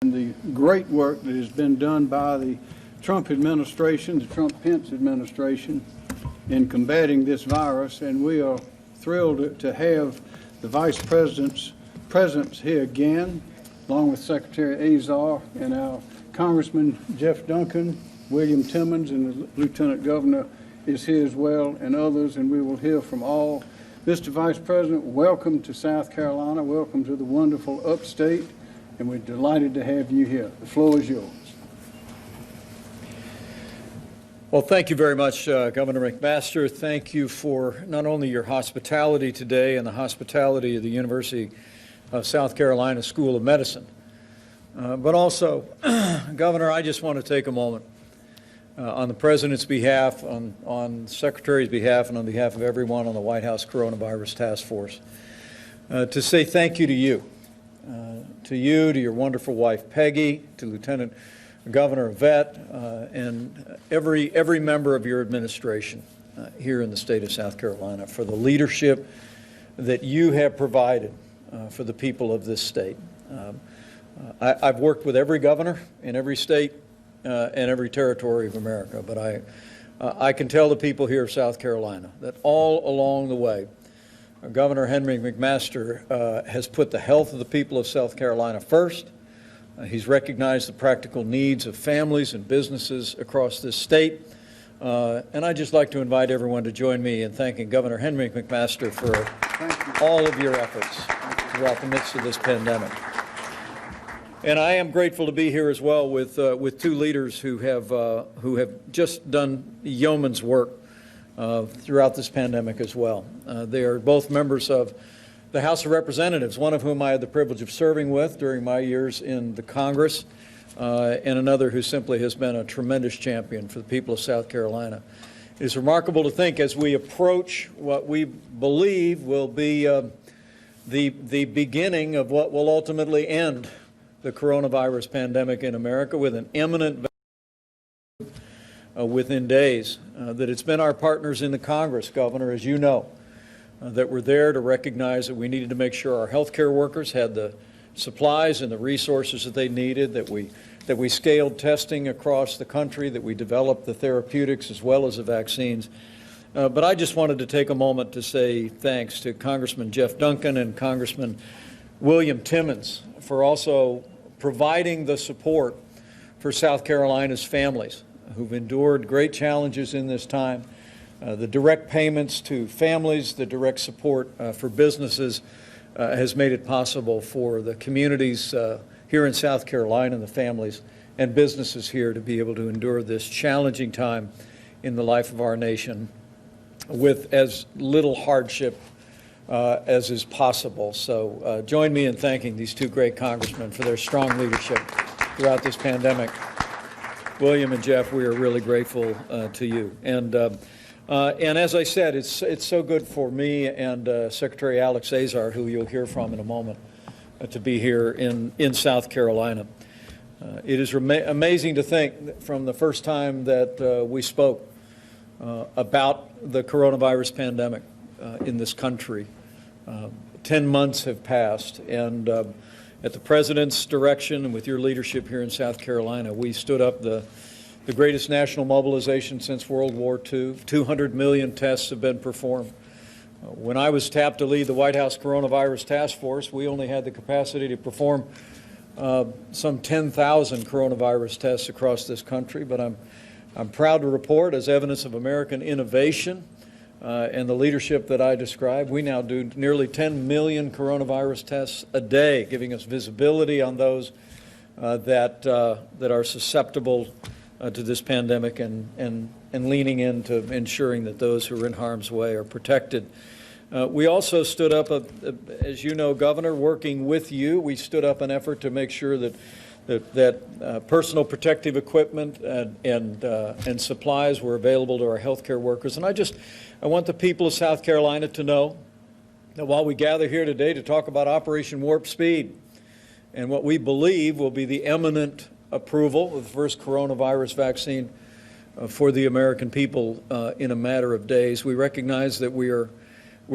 and the great work that has been done by the Trump administration, the Trump-Pence administration, in combating this virus. And we are thrilled to have the Vice President's presence here again, along with Secretary Azar and our Congressman Jeff Duncan, William Timmons, and the Lieutenant Governor is here as well, and others, and we will hear from all. Mr. Vice President, welcome to South Carolina. Welcome to the wonderful upstate, and we're delighted to have you here. The floor is yours. Well, thank you very much, Governor McMaster. Thank you for not only your hospitality today and the hospitality of the University of South Carolina School of Medicine, but also, Governor, I just want to take a moment on the President's behalf, on the Secretary's behalf, and on behalf of everyone on the White House Coronavirus Task Force, to say thank you to you, to your wonderful wife Peggy, to Lieutenant Governor Yvette, and every member of your administration here in the state of South Carolina for the leadership that you have provided for the people of this state. I've worked with every governor in every state and every territory of America, but I can tell the people here of South Carolina that all along the way, Governor Henry McMaster has put the health of the people of South Carolina first. He's recognized the practical needs of families and businesses across this state. And I'd just like to invite everyone to join me in thanking Governor Henry McMaster for all of your efforts throughout the midst of this pandemic. And I am grateful to be here as well with two leaders who have just done yeoman's work throughout this pandemic as well. They are both members of the House of Representatives, one of whom I had the privilege of serving with during my years in the Congress, and another who simply has been a tremendous champion for the people of South Carolina. It is remarkable to think, as we approach what we believe will be the beginning of what will ultimately end the coronavirus pandemic in America with an imminent within days, that it's been our partners in the Congress, Governor, as you know, that were there to recognize that we needed to make sure our health care workers had the supplies and the resources that they needed, that we scaled testing across the country, that we developed the therapeutics as well as the vaccines. But I just wanted to take a moment to say thanks to Congressman Jeff Duncan and Congressman William Timmons for also providing the support for South Carolina's families who've endured great challenges in this time. The direct payments to families, the direct support for businesses has made it possible for the communities here in South Carolina and the families and businesses here to be able to endure this challenging time in the life of our nation with as little hardship as is possible. So join me in thanking these two great congressmen for their strong leadership throughout this pandemic. William and Jeff, we are really grateful to you. And as I said, it's so good for me and Secretary Alex Azar, who you'll hear from in a moment, to be here in South Carolina. It is amazing to think from the first time that we spoke about the coronavirus pandemic in this country. 10 months have passed, and at the President's direction and with your leadership here in South Carolina, we stood up the greatest national mobilization since World War II. 200 million tests have been performed. When I was tapped to lead the White House Coronavirus Task Force, we only had the capacity to perform some 10,000 coronavirus tests across this country, but I'm proud to report, as evidence of American innovation and the leadership that I described, we now do nearly 10 million coronavirus tests a day, giving us visibility on those that are susceptible to this pandemic and leaning into ensuring that those who are in harm's way are protected. We also stood up, as you know, Governor, working with you, we stood up an effort to make sure that personal protective equipment and supplies were available to our healthcare workers. And I want the people of South Carolina to know that while we gather here today to talk about Operation Warp Speed and what we believe will be the imminent approval of the first coronavirus vaccine for the American people in a matter of days, we recognize that we're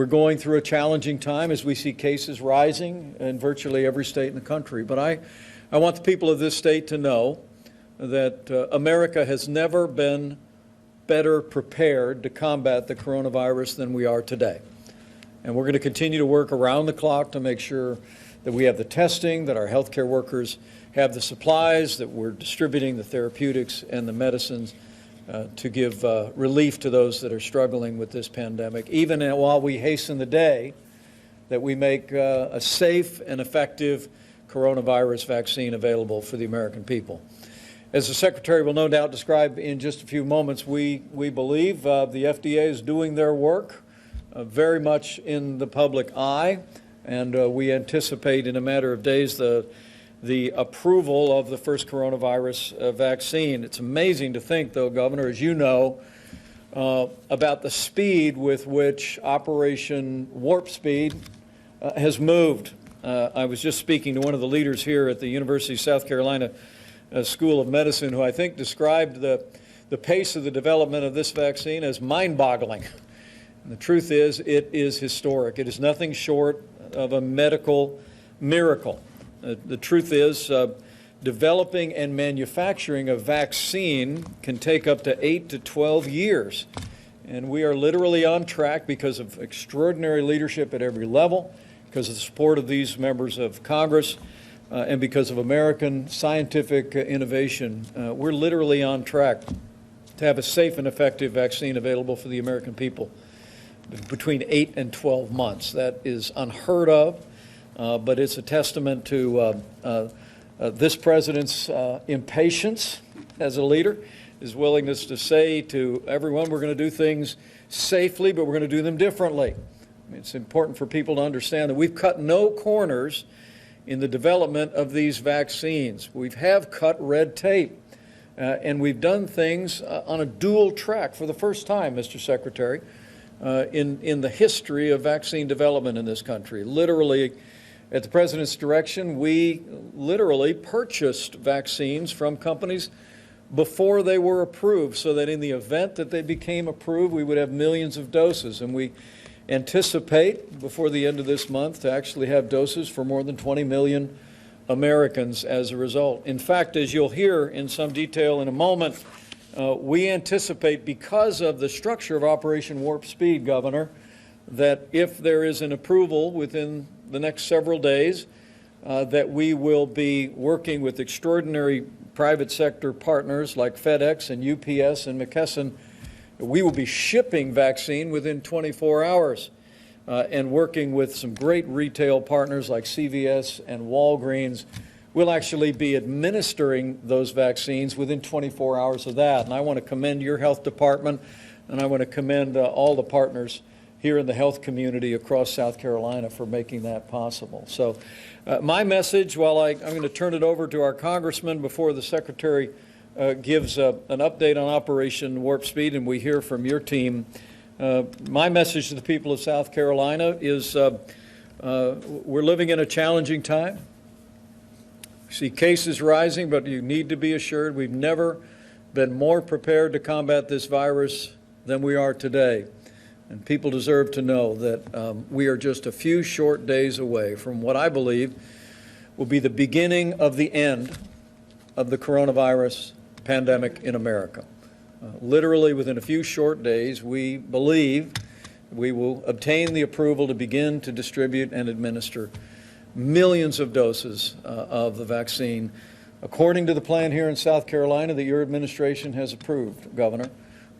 going through a challenging time as we see cases rising in virtually every state in the country. But I want the people of this state to know that America has never been better prepared to combat the coronavirus than we are today. And we're going to continue to work around the clock to make sure that we have the testing, that our healthcare workers have the supplies, that we're distributing the therapeutics and the medicines to give relief to those that are struggling with this pandemic, even while we hasten the day that we make a safe and effective coronavirus vaccine available for the American people. As the Secretary will no doubt describe in just a few moments, we believe the FDA is doing their work very much in the public eye, and we anticipate in a matter of days the approval of the first coronavirus vaccine. It's amazing to think, though, Governor, as you know, about the speed with which Operation Warp Speed has moved. I was just speaking to one of the leaders here at the University of South Carolina School of Medicine, who I think described the pace of the development of this vaccine as mind-boggling. And the truth is, it is historic. It is nothing short of a medical miracle. The truth is, developing and manufacturing a vaccine can take up to 8 to 12 years. And we are literally on track because of extraordinary leadership at every level, because of the support of these members of Congress, and because of American scientific innovation. We're literally on track to have a safe and effective vaccine available for the American people between 8 and 12 months. That is unheard of, but it's a testament to this president's impatience as a leader, his willingness to say to everyone, we're going to do things safely, but we're going to do them differently. I mean, it's important for people to understand that we've cut no corners in the development of these vaccines. We have cut red tape, and we've done things on a dual track for the first time, Mr. Secretary, in the history of vaccine development in this country. Literally, at the President's direction, we literally purchased vaccines from companies before they were approved, so that in the event that they became approved, we would have millions of doses. And we anticipate before the end of this month to actually have doses for more than 20 million Americans as a result. In fact, as you'll hear in some detail in a moment, we anticipate, because of the structure of Operation Warp Speed, Governor, that if there is an approval within the next several days, that we will be working with extraordinary private sector partners like FedEx and UPS and McKesson. We will be shipping vaccine within 24 hours and working with some great retail partners like CVS and Walgreens. We'll actually be administering those vaccines within 24 hours of that. And I want to commend your health department, and I want to commend all the partners here in the health community across South Carolina for making that possible. So my message, while I'm going to turn it over to our congressman before the Secretary gives an update on Operation Warp Speed and we hear from your team, my message to the people of South Carolina is we're living in a challenging time. We see cases rising, but you need to be assured we've never been more prepared to combat this virus than we are today. And people deserve to know that we are just a few short days away from what I believe will be the beginning of the end of the coronavirus pandemic in America. Literally within a few short days, we believe we will obtain the approval to begin to distribute and administer millions of doses of the vaccine, according to the plan here in South Carolina that your administration has approved, Governor,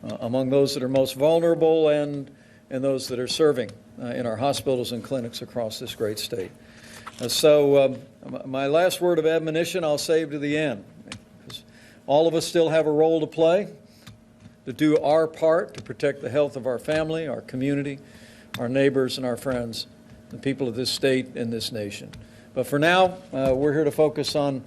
among those that are most vulnerable and those that are serving in our hospitals and clinics across this great state. So my last word of admonition I'll save to the end. All of us still have a role to play, to do our part to protect the health of our family, our community, our neighbors, and our friends, the people of this state and this nation. But for now, we're here to focus on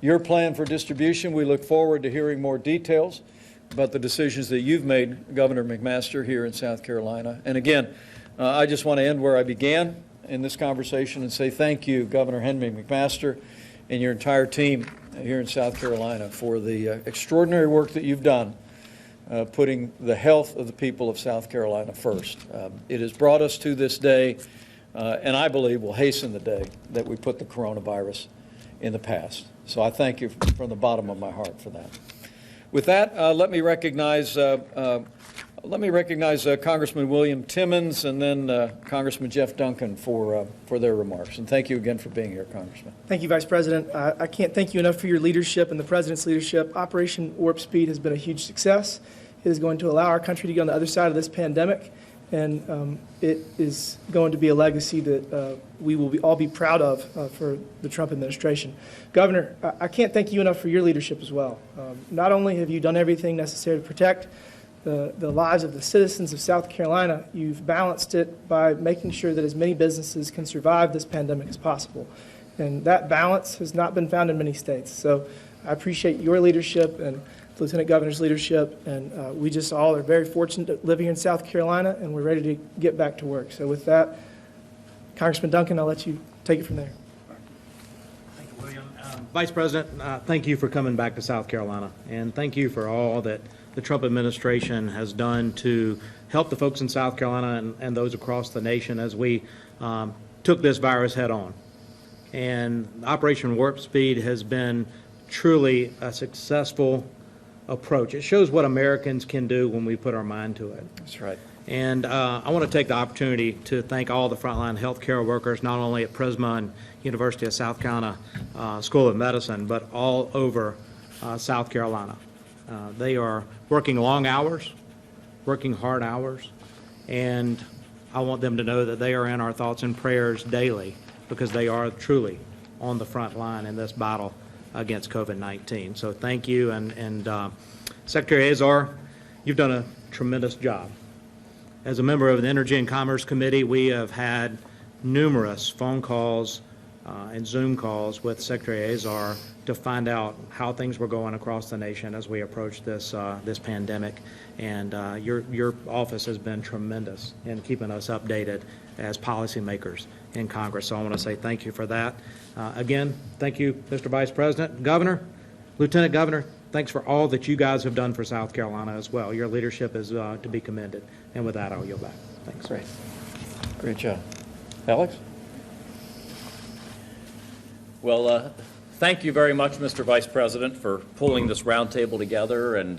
your plan for distribution. We look forward to hearing more details about the decisions that you've made, Governor McMaster, here in South Carolina. And again, I just want to end where I began in this conversation and say thank you, Governor Henry McMaster, and your entire team here in South Carolina for the extraordinary work that you've done putting the health of the people of South Carolina first. It has brought us to this day, and I believe will hasten the day that we put the coronavirus in the past. So I thank you from the bottom of my heart for that. With that, let me recognize Congressman William Timmons and then Congressman Jeff Duncan for their remarks. And thank you again for being here, Congressman. Thank you, Vice President. I can't thank you enough for your leadership and the President's leadership. Operation Warp Speed has been a huge success. It is going to allow our country to get on the other side of this pandemic, and it is going to be a legacy that we will all be proud of for the Trump administration. Governor, I can't thank you enough for your leadership as well. Not only have you done everything necessary to protect the lives of the citizens of South Carolina, you've balanced it by making sure that as many businesses can survive this pandemic as possible. And that balance has not been found in many states. So I appreciate your leadership and the Lieutenant Governor's leadership, and we just all are very fortunate to live here in South Carolina, and we're ready to get back to work. So with that, Congressman Duncan, I'll let you take it from there. Thank you, William. Vice President, thank you for coming back to South Carolina, and thank you for all that the Trump administration has done to help the folks in South Carolina and those across the nation as we took this virus head on. And Operation Warp Speed has been truly a successful approach. It shows what Americans can do when we put our mind to it. That's right. And I want to take the opportunity to thank all the frontline healthcare workers, not only at Prisma and University of South Carolina School of Medicine, but all over South Carolina. They are working long hours, working hard hours, and I want them to know that they are in our thoughts and prayers daily because they are truly on the front line in this battle against COVID-19. So thank you, and Secretary Azar, you've done a tremendous job. As a member of the Energy and Commerce Committee, we have had numerous phone calls and Zoom calls with Secretary Azar to find out how things were going across the nation as we approach this this pandemic. And your office has been tremendous in keeping us updated as policymakers in Congress. So I want to say thank you for that. Again, thank you, Mr. Vice President. Governor, Lieutenant Governor, thanks for all that you guys have done for South Carolina as well. Your leadership is to be commended. And with that, I'll yield back. Thanks. Great. Great job. Alex? Well, thank you very much, Mr. Vice President, for pulling this roundtable together, and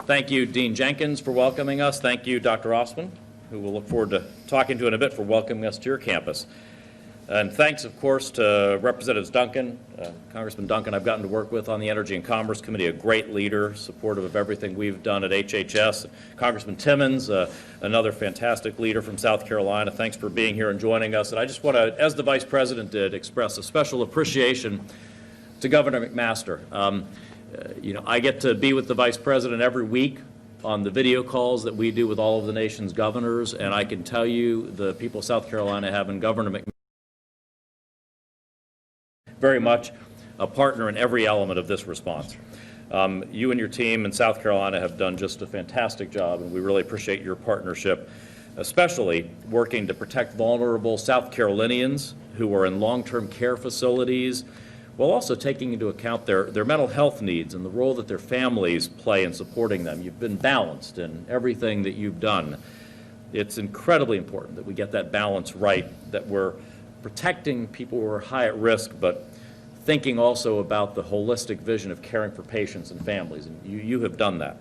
thank you, Dean Jenkins, for welcoming us. Thank you, Dr. Osman, who we'll look forward to talking to in a bit, for welcoming us to your campus. And thanks, of course, to Representatives Duncan, Congressman Duncan, I've gotten to work with on the Energy and Commerce Committee, a great leader, supportive of everything we've done at HHS. Congressman Timmons, another fantastic leader from South Carolina. Thanks for being here and joining us. And I just want to, as the Vice President did, express a special appreciation to Governor McMaster. You know, I get to be with the Vice President every week on the video calls that we do with all of the nation's governors, and I can tell you the people of South Carolina have in Governor McMaster very much a partner in every element of this response. You and your team in South Carolina have done just a fantastic job, and we really appreciate your partnership, especially working to protect vulnerable South Carolinians who are in long-term care facilities, while also taking into account their mental health needs and the role that their families play in supporting them. You've been balanced in everything that you've done. It's incredibly important that we get that balance right, that we're protecting people who are high at risk, but thinking also about the holistic vision of caring for patients and families, and you have done that.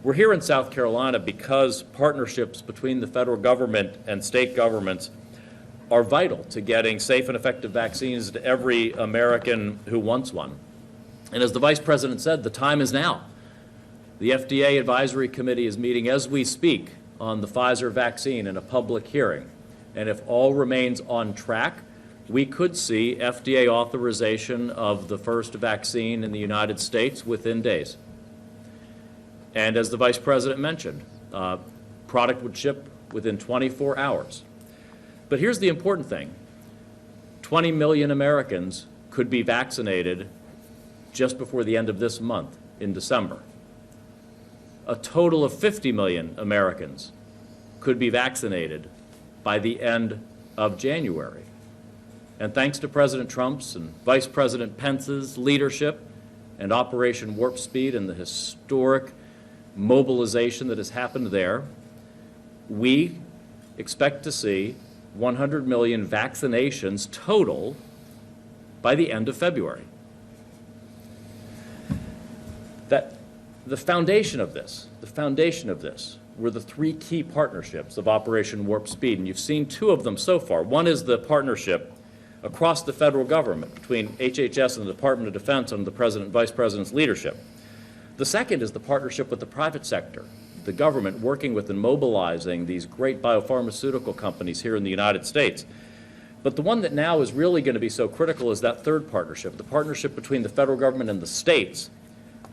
We're here in South Carolina because partnerships between the federal government and state governments are vital to getting safe and effective vaccines to every American who wants one. And as the Vice President said, the time is now. The FDA Advisory Committee is meeting as we speak on the Pfizer vaccine in a public hearing. And if all remains on track, we could see FDA authorization of the first vaccine in the United States within days. And as the Vice President mentioned, product would ship within 24 hours. But here's the important thing. 20 million Americans could be vaccinated just before the end of this month in December. A total of 50 million Americans could be vaccinated by the end of January. And thanks to President Trump's and Vice President Pence's leadership and Operation Warp Speed and the historic mobilization that has happened there, we expect to see 100 million vaccinations total by the end of February. that the foundation of this were the three key partnerships of Operation Warp Speed, and you've seen two of them so far. One is the partnership across the federal government between HHS and the Department of Defense under the President and Vice President's leadership. The second is the partnership with the private sector, the government working with and mobilizing these great biopharmaceutical companies here in the United States. But the one that now is really going to be so critical is that third partnership, the partnership between the federal government and the states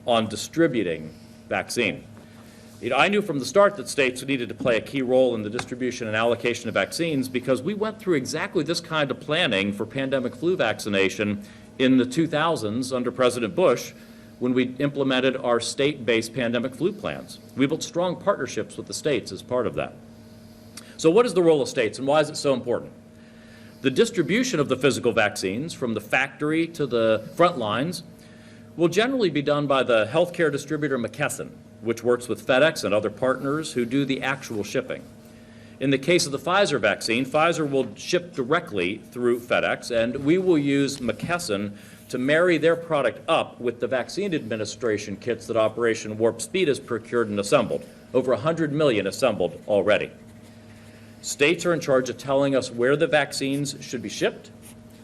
on distributing vaccine. I knew from the start that states needed to play a key role in the distribution and allocation of vaccines because we went through exactly this kind of planning for pandemic flu vaccination in the 2000s under President Bush when we implemented our state-based pandemic flu plans. We built strong partnerships with the states as part of that. So what is the role of states and why is it so important? The distribution of the physical vaccines from the factory to the front lines will generally be done by the healthcare distributor McKesson, which works with FedEx and other partners who do the actual shipping. In the case of the Pfizer vaccine, Pfizer will ship directly through FedEx, and we will use McKesson to marry their product up with the vaccine administration kits that Operation Warp Speed has procured and assembled. Over 100 million assembled already. States are in charge of telling us where the vaccines should be shipped.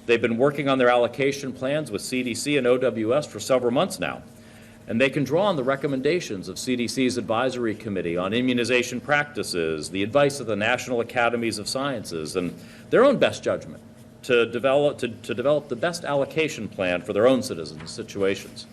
They've been working on their allocation plans with CDC and OWS for several months now. And they can draw on the recommendations of CDC's Advisory Committee on immunization practices, the advice of the National Academies of Sciences, and their own best judgment to develop the best allocation plan for their own citizens' situations.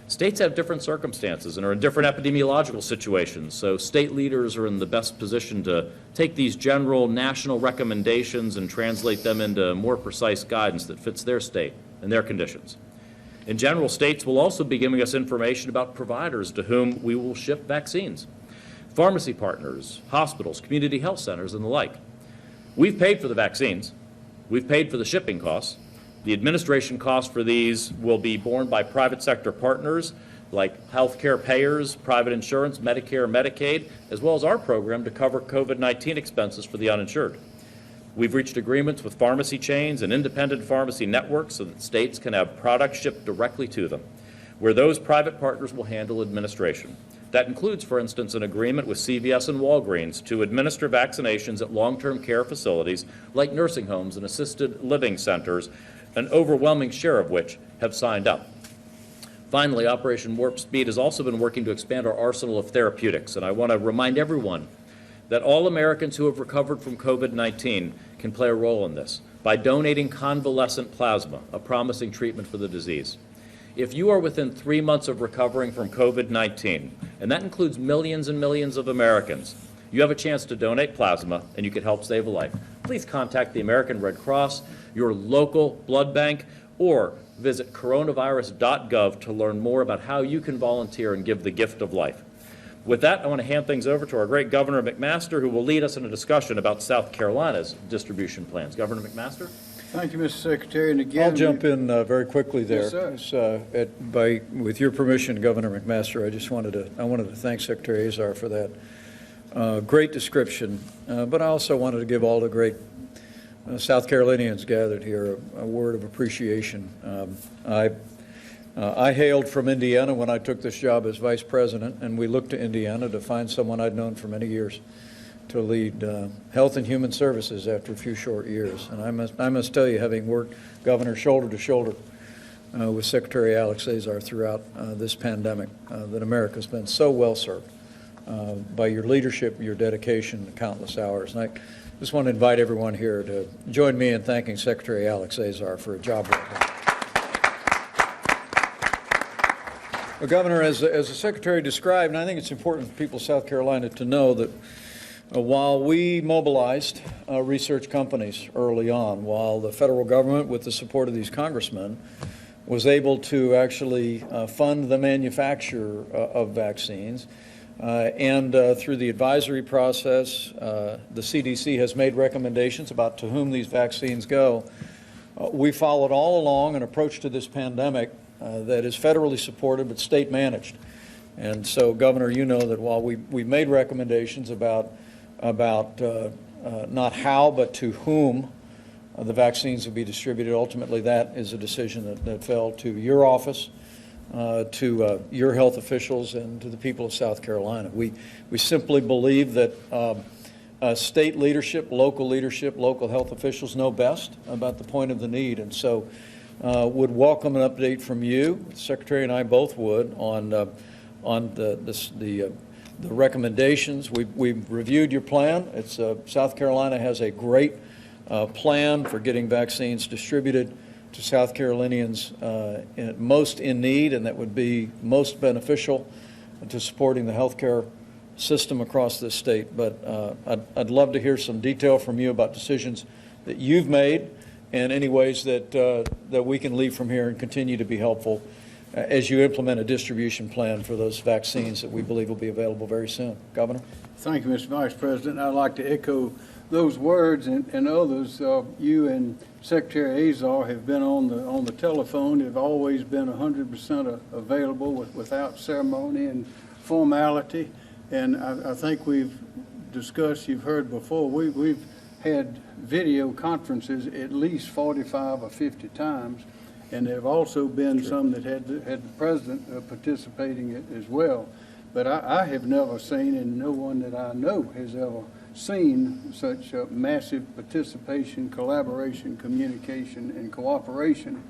States have different circumstances and are in different epidemiological situations, so state leaders are in the best position to take these general national recommendations and translate them into more precise guidance that fits their state and their conditions. In general, states will also be giving us information about providers to whom we will ship vaccines, pharmacy partners, hospitals, community health centers, and the like. We've paid for the vaccines. We've paid for the shipping costs. The administration costs for these will be borne by private sector partners like healthcare payers, private insurance, Medicare, Medicaid, as well as our program to cover COVID-19 expenses for the uninsured. We've reached agreements with pharmacy chains and independent pharmacy networks so that states can have products shipped directly to them, where those private partners will handle administration. That includes, for instance, an agreement with CVS and Walgreens to administer vaccinations at long-term care facilities like nursing homes and assisted living centers, an overwhelming share of which have signed up. Finally, Operation Warp Speed has also been working to expand our arsenal of therapeutics, and I want to remind everyone that all Americans who have recovered from COVID-19 can play a role in this by donating convalescent plasma, a promising treatment for the disease. If you are within 3 months of recovering from COVID-19, and that includes millions and millions of Americans, you have a chance to donate plasma and you can help save a life. Please contact the American Red Cross, your local blood bank, or visit coronavirus.gov to learn more about how you can volunteer and give the gift of life. With that, I want to hand things over to our great Governor McMaster, who will lead us in a discussion about South Carolina's distribution plans. Governor McMaster? Thank you, Mr. Secretary. And again, I'll jump in very quickly there. Yes, sir. With your permission, Governor McMaster, I wanted to thank Secretary Azar for that great description, but I also wanted to give all the great South Carolinians gathered here a word of appreciation. I hailed from Indiana when I took this job as Vice President, and we looked to Indiana to find someone I'd known for many years to lead Health and Human Services after a few short years. And I must tell you, having worked, Governor, shoulder to shoulder with Secretary Alex Azar throughout this pandemic, that America's been so well served by your leadership, your dedication, and countless hours. And I just want to invite everyone here to join me in thanking Secretary Alex Azar for a job well done. Well, Governor, as the Secretary described, and I think it's important for people of South Carolina to know that while we mobilized research companies early on, while the federal government, with the support of these congressmen, was able to actually fund the manufacture of vaccines, and through the advisory process, the CDC has made recommendations about to whom these vaccines go. We followed all along an approach to this pandemic that is federally supported but state managed. And so, Governor, you know that while we made recommendations about not how but to whom the vaccines will be distributed, ultimately that is a decision that fell to your office to your health officials and to the people of South Carolina. We simply believe that state leadership, local health officials know best about the point of the need, and so would welcome an update from you. The Secretary and I both would on the recommendations. We've reviewed your plan. It's South Carolina has a great plan for getting vaccines distributed to South Carolinians most in need, and that would be most beneficial to supporting the healthcare system across this state. But I'd love to hear some detail from you about decisions that you've made and any ways that we can leave from here and continue to be helpful as you implement a distribution plan for those vaccines that we believe will be available very soon. Governor? Thank you, Mr. Vice President. I'd like to echo those words and others. You and Secretary Azar have been on the telephone, have always been 100% available without ceremony and formality. And I think we've discussed, you've heard before, we've had video conferences at least 45 or 50 times, and there have also been some that had the President participating as well. But I have never seen, and no one that I know has ever seen, such massive participation, collaboration, communication, and cooperation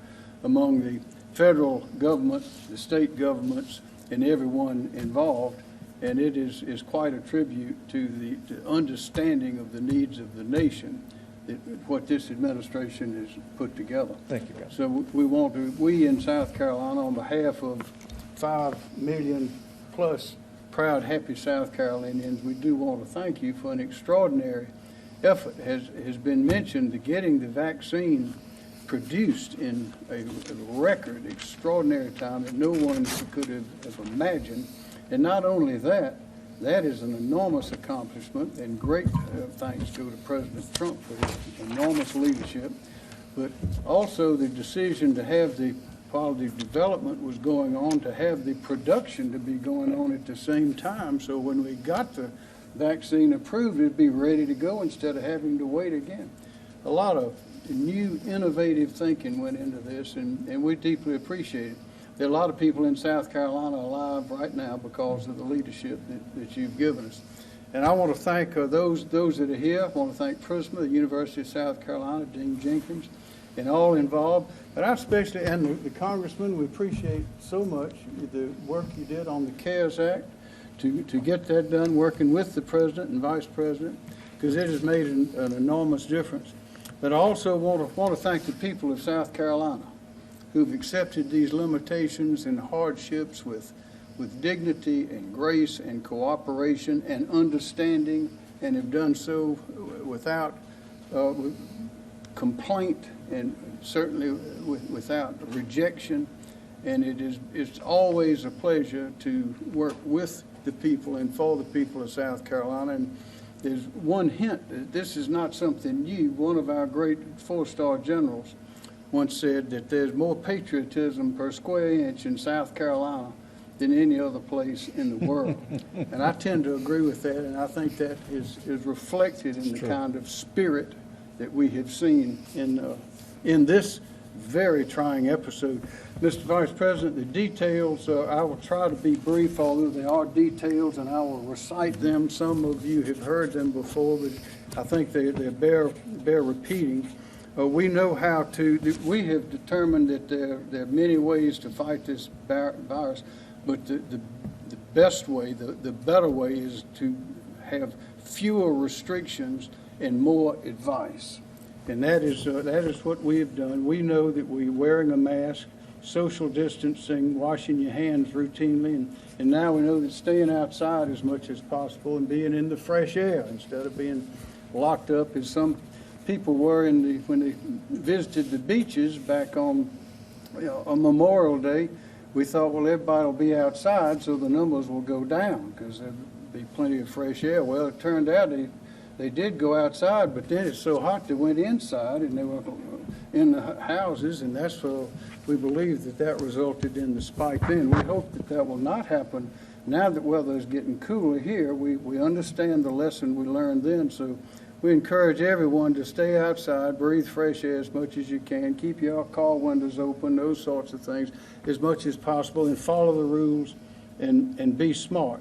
among the federal government, the state governments, and everyone involved. And it is quite a tribute to the understanding of the needs of the nation that what this administration has put together. Thank you, guys. So we in South Carolina, on behalf of 5 million plus proud, happy South Carolinians, we do want to thank you for an extraordinary effort. Has been mentioned the getting the vaccine produced in a record, extraordinary time that no one could have imagined. And not only that, that is an enormous accomplishment, and great thanks to President Trump for his enormous leadership. But also the decision to have while the development was going on, to have the production to be going on at the same time. So when we got the vaccine approved, it'd be ready to go instead of having to wait again. A lot of new, innovative thinking went into this, and we deeply appreciate it. There are a lot of people in South Carolina alive right now because of the leadership that you've given us. And I want to thank those that are here. I want to thank PRISMA, the University of South Carolina, Dean Jenkins, and all involved. But I especially, and the Congressman, we appreciate so much the work you did on the CARES Act to get that done, working with the President and Vice President, because it has made an enormous difference. But I also want to thank the people of South Carolina who've accepted these limitations and hardships with dignity and grace and cooperation and understanding, and have done so without complaint and certainly without rejection. And it's always a pleasure to work with the people and for the people of South Carolina. And there's one hint that this is not something new. One of our great four-star generals once said that there's more patriotism per square inch in South Carolina than any other place in the world. And I tend to agree with that, and I think that is reflected in the kind of spirit that we have seen in this very trying episode. Mr. Vice President, the details, I will try to be brief, although they are details, and I will recite them. Some of you have heard them before, but I think they bear repeating. We know how to, we have determined that there are many ways to fight this virus, but the best way, the better way is to have fewer restrictions and more advice. And that is what we have done. We know that we're wearing a mask, social distancing, washing your hands routinely, and now we know that staying outside as much as possible and being in the fresh air instead of being locked up as some people were when they visited the beaches back on Memorial Day. We thought, well, everybody will be outside, so the numbers will go down because there'll be plenty of fresh air. Well, it turned out they did go outside, but then it's so hot they went inside and they were in the houses, and that's where we believe that resulted in the spike then. We hope that will not happen now that weather is getting cooler here. We understand the lesson we learned then, so We encourage everyone to stay outside, breathe fresh air as much as you can, keep your car windows open, those sorts of things as much as possible, and follow the rules and be smart.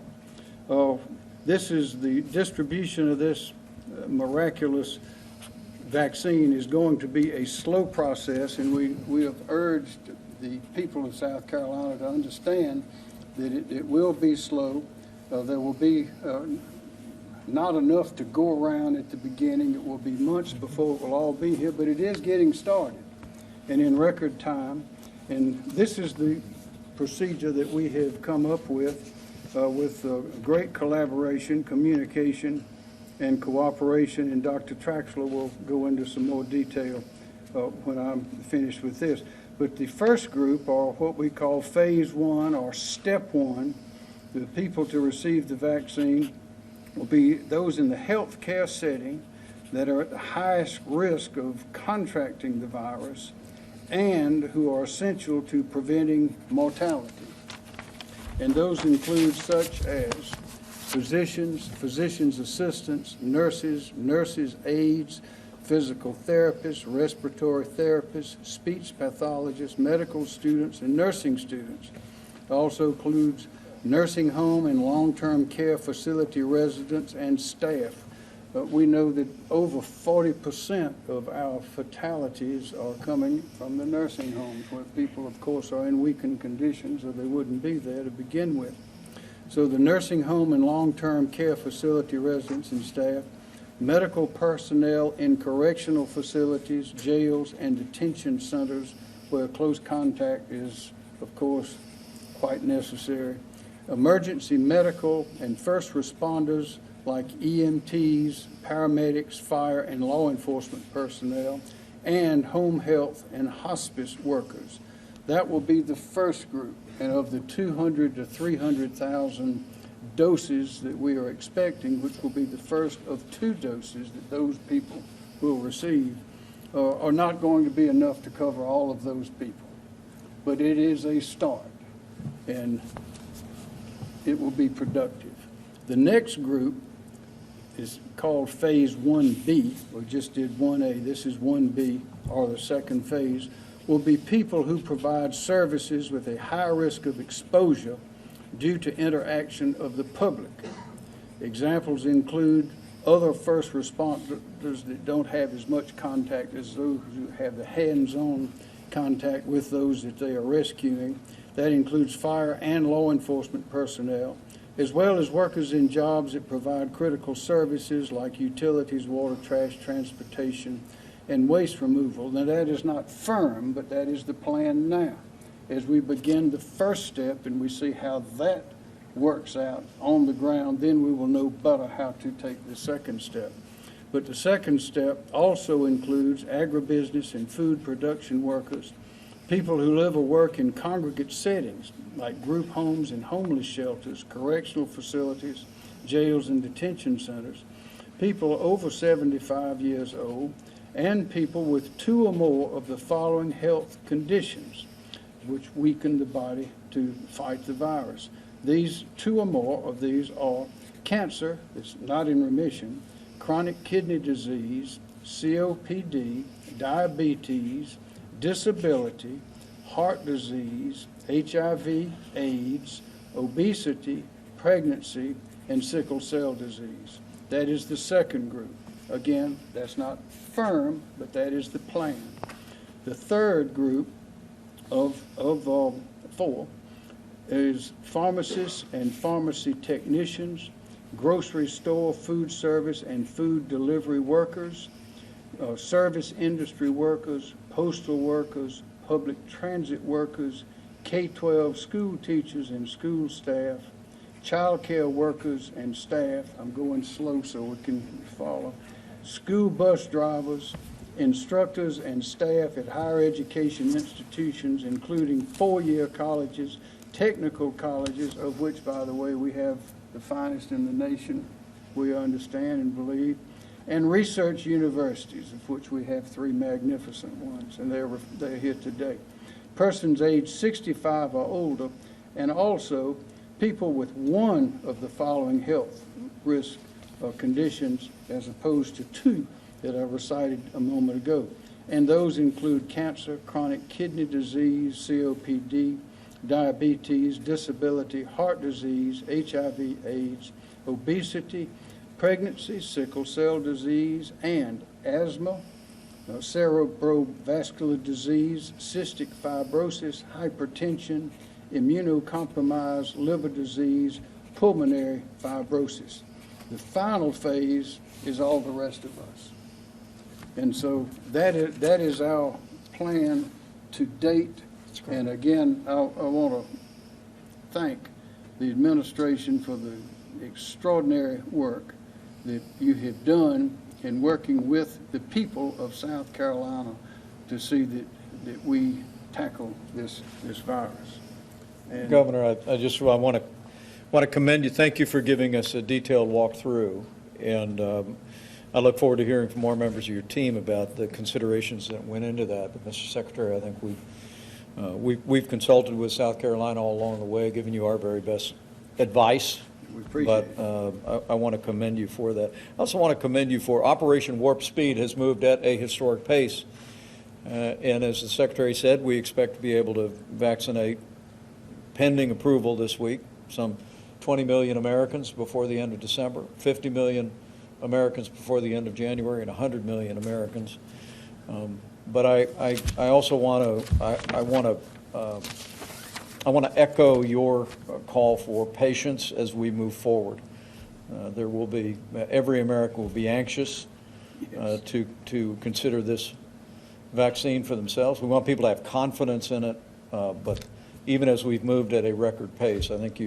This is the distribution of this miraculous vaccine is going to be a slow process, and we have urged the people of South Carolina to understand that it will be slow. There will be not enough to go around at the beginning. It will be months before it will all be here, but it is getting started and in record time. And this is the procedure that we have come up with great collaboration, communication, and cooperation. And Dr. Traxler will go into some more detail when I'm finished with this. But the first group are what we call phase one or step one. The people to receive the vaccine will be those in the health care setting that are at the highest risk of contracting the virus and who are essential to preventing mortality. And those include such as physicians, physicians' assistants, nurses, nurses' aides, physical therapists, respiratory therapists, speech pathologists, medical students, and nursing students. It also includes nursing home and long-term care facility residents and staff. We know that over 40% of our fatalities are coming from the nursing homes, where people, of course, are in weakened conditions or they wouldn't be there to begin with. So the nursing home and long-term care facility residents and staff, medical personnel in correctional facilities, jails, and detention centers where close contact is, of course, quite necessary. Emergency medical and first responders like EMTs, paramedics, fire and law enforcement personnel, and home health and hospice workers. That will be the first group. And of the 200 to 300,000 doses that we are expecting, which will be the first of 2 doses that those people will receive, are not going to be enough to cover all of those people. But it is a start, and it will be productive. The next group is called phase 1B. We just did 1A. This is 1B, or the second phase, will be people who provide services with a high risk of exposure due to interaction of the public. Examples include other first responders that don't have as much contact as those who have the hands-on contact with those that they are rescuing. That includes fire and law enforcement personnel, as well as workers in jobs that provide critical services like utilities, water, trash, transportation, and waste removal. Now, that is not firm, but that is the plan now. As we begin the first step and we see how that works out on the ground, then we will know better how to take the second step. But the second step also includes agribusiness and food production workers, people who live or work in congregate settings like group homes and homeless shelters, correctional facilities, jails and detention centers, people over 75 years old, and people with 2 or more of the following health conditions which weaken the body to fight the virus. These 2 or more of these are cancer that's not in remission, chronic kidney disease, COPD, diabetes, disability, heart disease, HIV, AIDS, obesity, pregnancy, and sickle cell disease. That is the second group. Again, that's not firm, but that is the plan. The third group of 4 is pharmacists and pharmacy technicians, grocery store, food service, and food delivery workers, service industry workers, postal workers, public transit workers, K-12 school teachers and school staff, child care workers and staff. I'm going slow so we can follow. School bus drivers, instructors and staff at higher education institutions, including 4-year colleges, technical colleges, of which, by the way, we have the finest in the nation, we understand and believe, and research universities, of which we have 3 magnificent ones, and they're here today. Persons aged 65 or older, and also people with one of the following health risk conditions as opposed to 2 that I recited a moment ago. And those include cancer, chronic kidney disease, COPD, diabetes, disability, heart disease, HIV/AIDS, obesity, pregnancy, sickle cell disease, and asthma, cerebrovascular disease, cystic fibrosis, hypertension, immunocompromised liver disease, pulmonary fibrosis. The final phase is all the rest of us. And so that is our plan to date. And again, I want to thank the administration for the extraordinary work that you have done in working with the people of South Carolina to see that we tackle this virus. And Governor, I want to commend you. Thank you for giving us a detailed walkthrough, and I look forward to hearing from more members of your team about the considerations that went into that. But Mr. Secretary, I think we've consulted with South Carolina all along the way, giving you our very best advice. we appreciate it. But I want to commend you for that. I also want to commend you for Operation Warp Speed has moved at a historic pace. And as the Secretary said, we expect to be able to vaccinate, pending approval this week, some 20 million Americans before the end of December, 50 million Americans before the end of January, and 100 million Americans. But I also want to echo your call for patience as we move forward. There will be, every American will be anxious to consider this vaccine for themselves. We want people to have confidence in it, but even as we've moved at a record pace, I think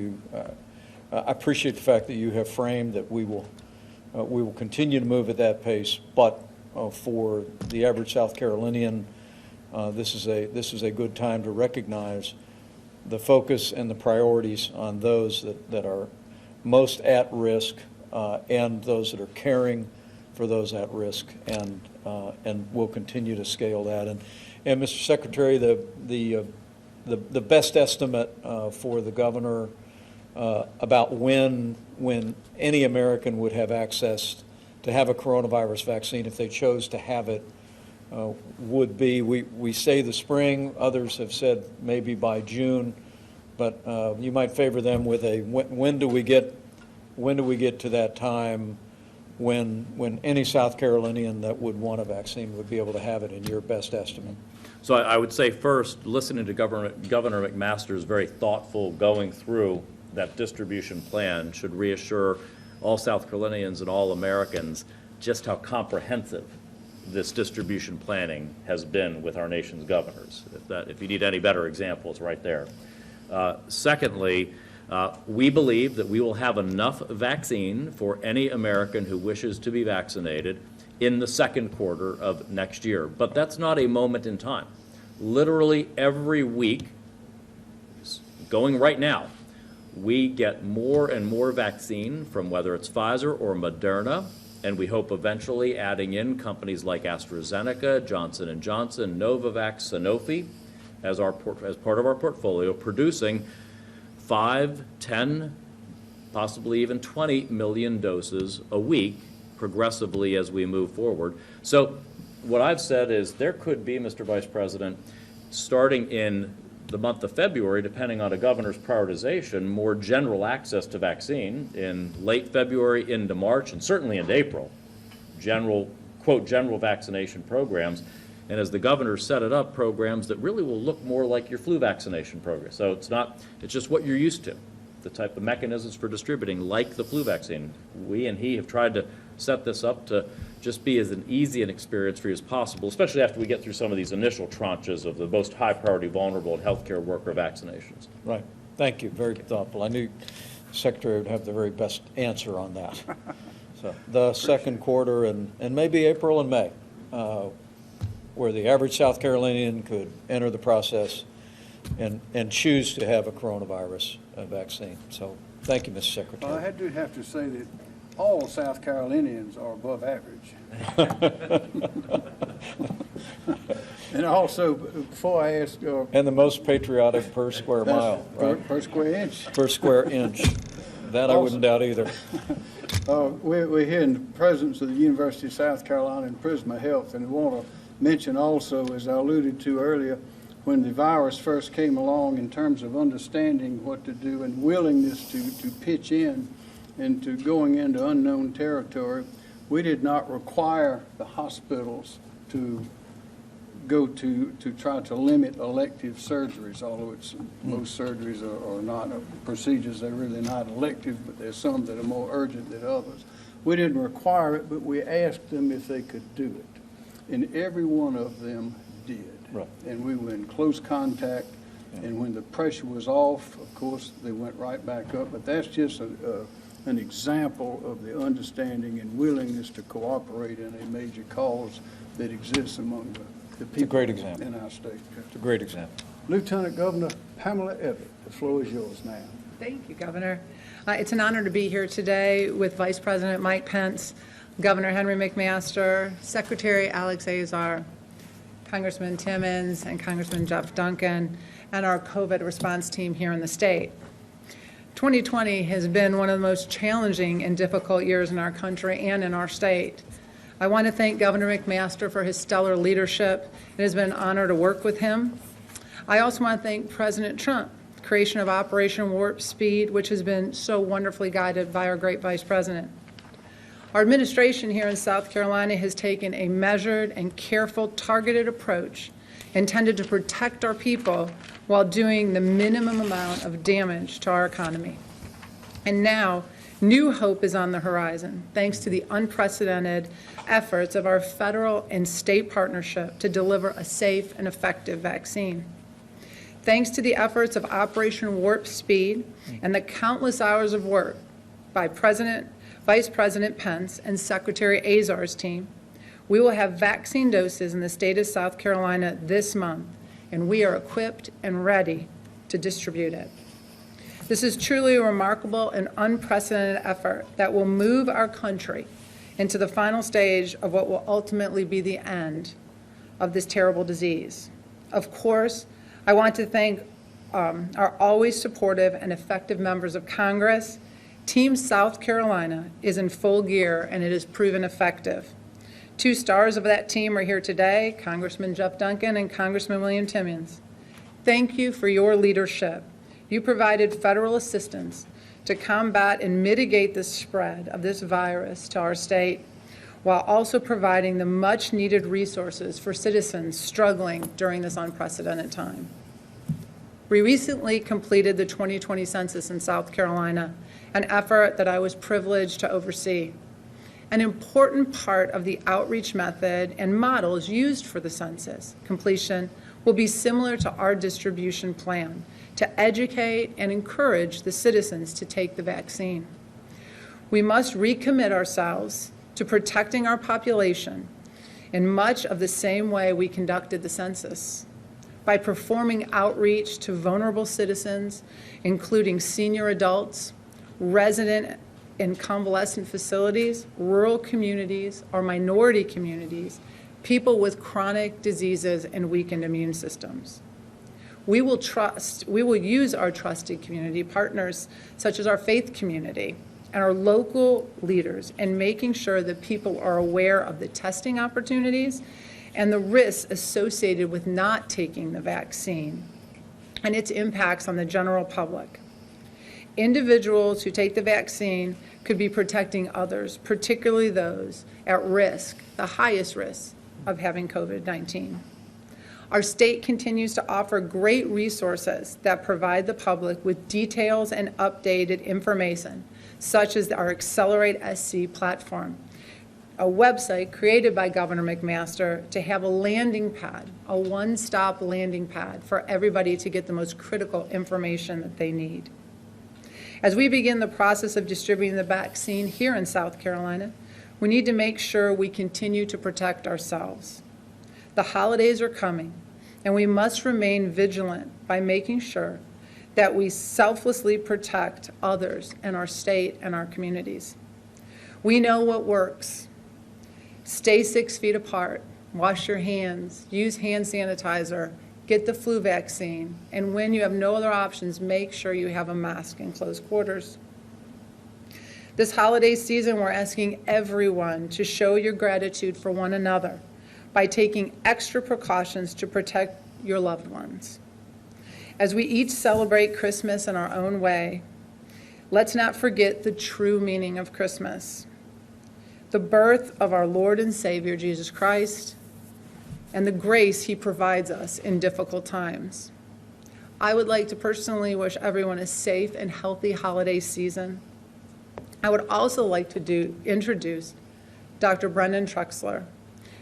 I appreciate the fact that you have framed that we will continue to move at that pace, but for the average South Carolinian, this is a good time to recognize the focus and the priorities on those that are most at risk and those that are caring for those at risk, and we'll continue to scale that. And Mr. Secretary, the best estimate for the governor about when any American would have access to have a coronavirus vaccine if they chose to have it would be, we say the spring, others have said maybe by June, but you might favor them with a when do we get to that time when any South Carolinian that would want a vaccine would be able to have it, in your best estimate? So I would say first, listening to Governor McMaster's very thoughtful going through that distribution plan should reassure all South Carolinians and all Americans just how comprehensive this distribution planning has been with our nation's governors. If you need any better examples, right there. Secondly, we believe that we will have enough vaccine for any American who wishes to be vaccinated in the second quarter of next year. But that's not a moment in time. Literally every week, going right now, we get more and more vaccine from whether it's Pfizer or Moderna, and we hope eventually adding in companies like AstraZeneca, Johnson & Johnson, Novavax, Sanofi as part of our portfolio, producing 5, 10, possibly even 20 million doses a week progressively as we move forward. So what I've said is there could be, Mr. Vice President, starting in the month of February, depending on a governor's prioritization, more general access to vaccine in late February into March, and certainly into April, general, quote, general vaccination programs. And as the governor set it up, programs that really will look more like your flu vaccination program. So it's just what you're used to, the type of mechanisms for distributing, like the flu vaccine. We and he have tried to set this up to just be as an easy an experience for you as possible, especially after we get through some of these initial tranches of the most high priority vulnerable and healthcare worker vaccinations. Right. Thank you. Very thoughtful. I knew the Secretary would have the very best answer on that. So the second quarter and maybe April and May, where the average South Carolinian could enter the process and choose to have a coronavirus vaccine. So thank you, Mr. Secretary. Well, I do have to say that all South Carolinians are above average. And also, before I ask... and the most patriotic per square mile, right? Per square inch. Per square inch. That I wouldn't doubt either. We're here in the presence of the University of South Carolina and Prisma Health, and I want to mention also, as I alluded to earlier, when the virus first came along, in terms of understanding what to do and willingness to pitch in and to going into unknown territory, we did not require the hospitals to go to try to limit elective surgeries, although most surgeries are not procedures, they're really not elective, but there's some that are more urgent than others. We didn't require it, but we asked them if they could do it. And every one of them did. Right. And we were in close contact, and when the pressure was off, of course, they went right back up. But that's just an example of the understanding and willingness to cooperate in a major cause that exists among the people great example. in our state. It's a great example. Lieutenant Governor Pamela Ebbett, the floor is yours now. Thank you, Governor. It's an honor to be here today with Vice President Mike Pence, Governor Henry McMaster, Secretary Alex Azar, Congressman Timmons, and Congressman Jeff Duncan, and our COVID response team here in the state. 2020 has been one of the most challenging and difficult years in our country and in our state. I want to thank Governor McMaster for his stellar leadership. It has been an honor to work with him. I also want to thank President Trump, the creation of Operation Warp Speed, which has been so wonderfully guided by our great Vice President. Our administration here in South Carolina has taken a measured and careful, targeted approach intended to protect our people while doing the minimum amount of damage to our economy. And now, new hope is on the horizon, thanks to the unprecedented efforts of our federal and state partnership to deliver a safe and effective vaccine. Thanks to the efforts of Operation Warp Speed and the countless hours of work by Vice President Pence and Secretary Azar's team, we will have vaccine doses in the state of South Carolina this month, and we are equipped and ready to distribute it. This is truly a remarkable and unprecedented effort that will move our country into the final stage of what will ultimately be the end of this terrible disease. Of course, I want to thank our always supportive and effective members of Congress. Team South Carolina is in full gear, and it has proven effective. Two stars of that team are here today, Congressman Jeff Duncan and Congressman William Timmons. Thank you for your leadership. You provided federal assistance to combat and mitigate the spread of this virus to our state, while also providing the much-needed resources for citizens struggling during this unprecedented time. We recently completed the 2020 census in South Carolina, an effort that I was privileged to oversee. An important part of the outreach method and models used for the census completion will be similar to our distribution plan, to educate and encourage the citizens to take the vaccine. We must recommit ourselves to protecting our population in much of the same way we conducted the census, by performing outreach to vulnerable citizens, including senior adults, resident and convalescent facilities, rural communities, or minority communities, people with chronic diseases and weakened immune systems. We will use our trusted community partners, such as our faith community and our local leaders, in making sure that people are aware of the testing opportunities and the risks associated with not taking the vaccine and its impacts on the general public. Individuals who take the vaccine could be protecting others, particularly those at risk, the highest risk of having COVID-19. Our state continues to offer great resources that provide the public with details and updated information, such as our Accelerate SC platform, a website created by Governor McMaster to have a landing pad, a one-stop landing pad for everybody to get the most critical information that they need. As we begin the process of distributing the vaccine here in South Carolina, we need to make sure we continue to protect ourselves. The holidays are coming, and we must remain vigilant by making sure that we selflessly protect others in our state and our communities. We know what works. Stay 6 feet apart, wash your hands, use hand sanitizer, get the flu vaccine, and when you have no other options, make sure you have a mask in close quarters. This holiday season, we're asking everyone to show your gratitude for one another by taking extra precautions to protect your loved ones. As we each celebrate Christmas in our own way, let's not forget the true meaning of Christmas, the birth of our Lord and Savior, Jesus Christ, and the grace he provides us in difficult times. I would like to personally wish everyone a safe and healthy holiday season. I would also like to introduce Dr. Brendan Trexler,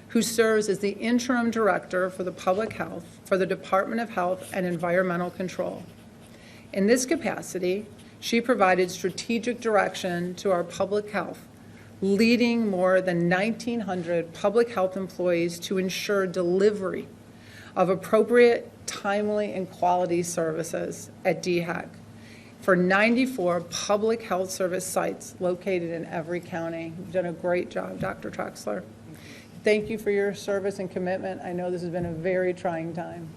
who serves as the Interim Director for the Public Health for the Department of Health and Environmental Control. In this capacity, she provided strategic direction to our public health, leading more than 1,900 public health employees to ensure delivery of appropriate, timely, and quality services at DHEC for 94 public health service sites located in every county. You've done a great job, Dr. Trexler. Thank you for your service and commitment. I know this has been a very trying time.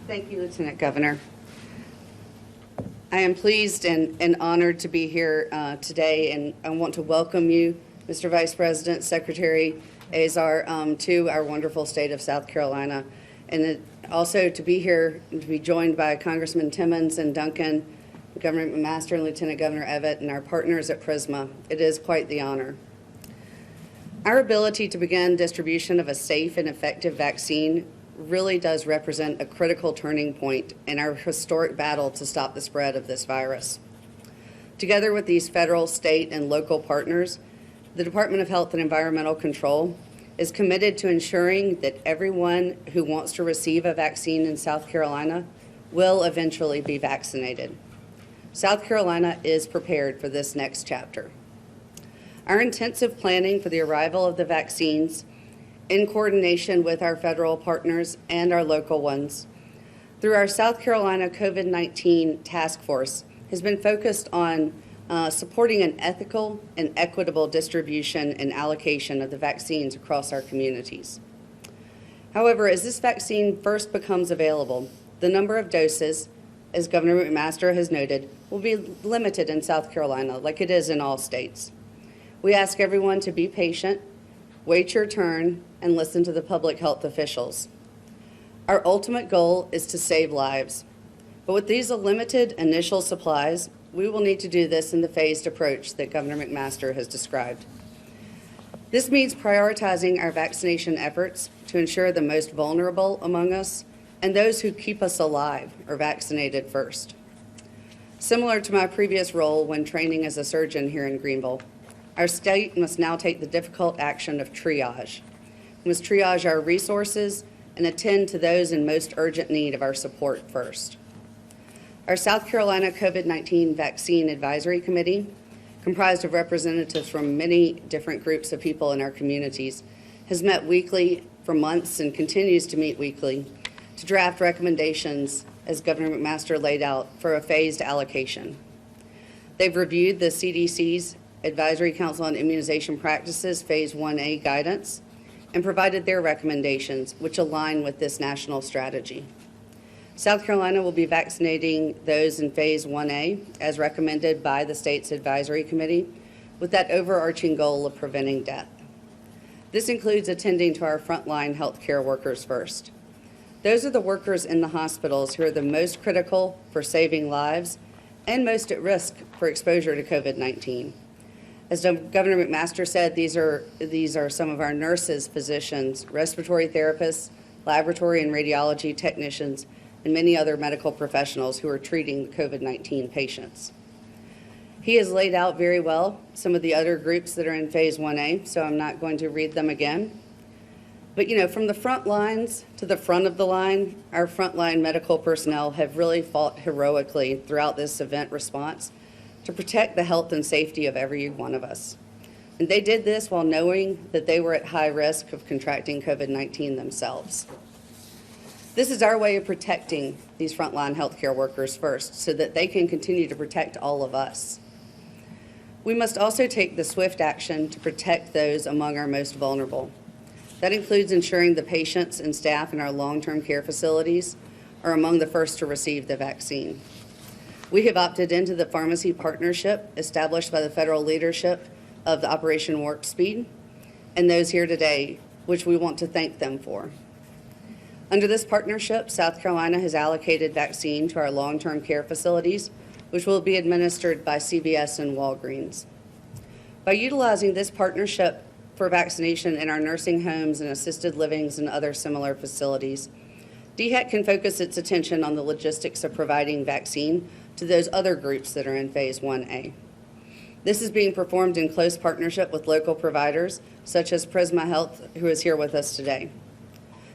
Thank you, Lieutenant Governor. I am pleased and honored to be here today, and I want to welcome you, Mr. Vice President, Secretary Azar, to our wonderful state of South Carolina, and also to be here and to be joined by Congressman Timmons and Duncan, Governor McMaster and Lieutenant Governor Evett, and our partners at PRISMA. It is quite the honor. Our ability to begin distribution of a safe and effective vaccine really does represent a critical turning point in our historic battle to stop the spread of this virus. Together with these federal, state, and local partners, the Department of Health and Environmental Control is committed to ensuring that everyone who wants to receive a vaccine in South Carolina will eventually be vaccinated. South Carolina is prepared for this next chapter. Our intensive planning for the arrival of the vaccines, in coordination with our federal partners and our local ones, through our South Carolina COVID-19 task force, has been focused on supporting an ethical and equitable distribution and allocation of the vaccines across our communities. However, as this vaccine first becomes available, the number of doses, as Governor McMaster has noted, will be limited in South Carolina, like it is in all states. We ask everyone to be patient, wait your turn, and listen to the public health officials. Our ultimate goal is to save lives, but with these limited initial supplies, we will need to do this in the phased approach that Governor McMaster has described. This means prioritizing our vaccination efforts to ensure the most vulnerable among us and those who keep us alive are vaccinated first. Similar to my previous role when training as a surgeon here in Greenville, our state must now take the difficult action of triage. We must triage our resources and attend to those in most urgent need of our support first. Our South Carolina COVID-19 Vaccine Advisory Committee, comprised of representatives from many different groups of people in our communities, has met weekly for months and continues to meet weekly to draft recommendations, as Governor McMaster laid out, for a phased allocation. They've reviewed the CDC's Advisory Council on Immunization Practices Phase 1A guidance and provided their recommendations, which align with this national strategy. South Carolina will be vaccinating those in Phase 1A as recommended by the state's advisory committee with that overarching goal of preventing death. This includes attending to our frontline healthcare workers first. Those are the workers in the hospitals who are the most critical for saving lives and most at risk for exposure to COVID-19. As Governor McMaster said, these are some of our nurses, physicians, respiratory therapists, laboratory and radiology technicians, and many other medical professionals who are treating COVID-19 patients. He has laid out very well some of the other groups that are in Phase 1A, so I'm not going to read them again. But from the front lines to the front of the line, our frontline medical personnel have really fought heroically throughout this event response to protect the health and safety of every one of us. And they did this while knowing that they were at high risk of contracting COVID-19 themselves. This is our way of protecting these frontline healthcare workers first so that they can continue to protect all of us. We must also take the swift action to protect those among our most vulnerable. That includes ensuring the patients and staff in our long-term care facilities are among the first to receive the vaccine. We have opted into the pharmacy partnership established by the federal leadership of the Operation Warp Speed and those here today, which we want to thank them for. Under this partnership, South Carolina has allocated vaccine to our long-term care facilities, which will be administered by CVS and Walgreens. By utilizing this partnership for vaccination in our nursing homes and assisted livings and other similar facilities, DHEC can focus its attention on the logistics of providing vaccine to those other groups that are in Phase 1A. This is being performed in close partnership with local providers, such as Prisma Health, who is here with us today.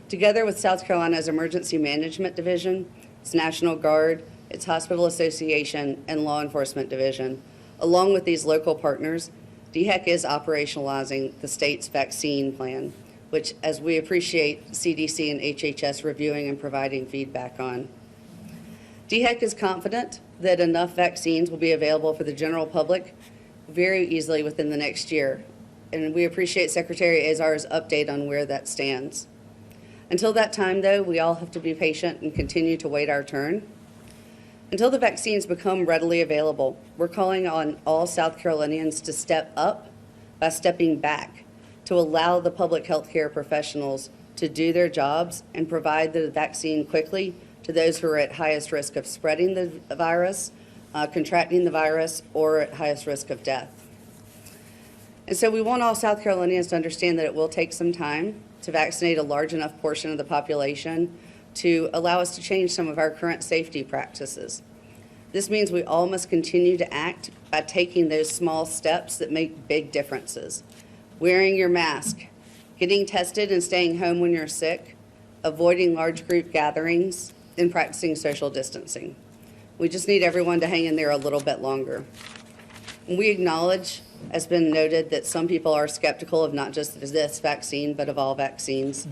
Together with South Carolina's Emergency Management Division, its National Guard, its Hospital Association, and Law Enforcement Division, along with these local partners, DHEC is operationalizing the state's vaccine plan, which, as we appreciate CDC and HHS reviewing and providing feedback on. DHEC is confident that enough vaccines will be available for the general public very easily within the next year, and we appreciate Secretary Azar's update on where that stands. Until that time, though, we all have to be patient and continue to wait our turn. Until the vaccines become readily available, we're calling on all South Carolinians to step up by stepping back, to allow the public health care professionals to do their jobs and provide the vaccine quickly to those who are at highest risk of spreading the virus, contracting the virus, or at highest risk of death. And so we want all South Carolinians to understand that it will take some time to vaccinate a large enough portion of the population to allow us to change some of our current safety practices. This means we all must continue to act by taking those small steps that make big differences. Wearing your mask, getting tested and staying home when you're sick, avoiding large group gatherings, and practicing social distancing. We just need everyone to hang in there a little bit longer. And we acknowledge, as been noted, that some people are skeptical of not just this vaccine, but of all vaccines.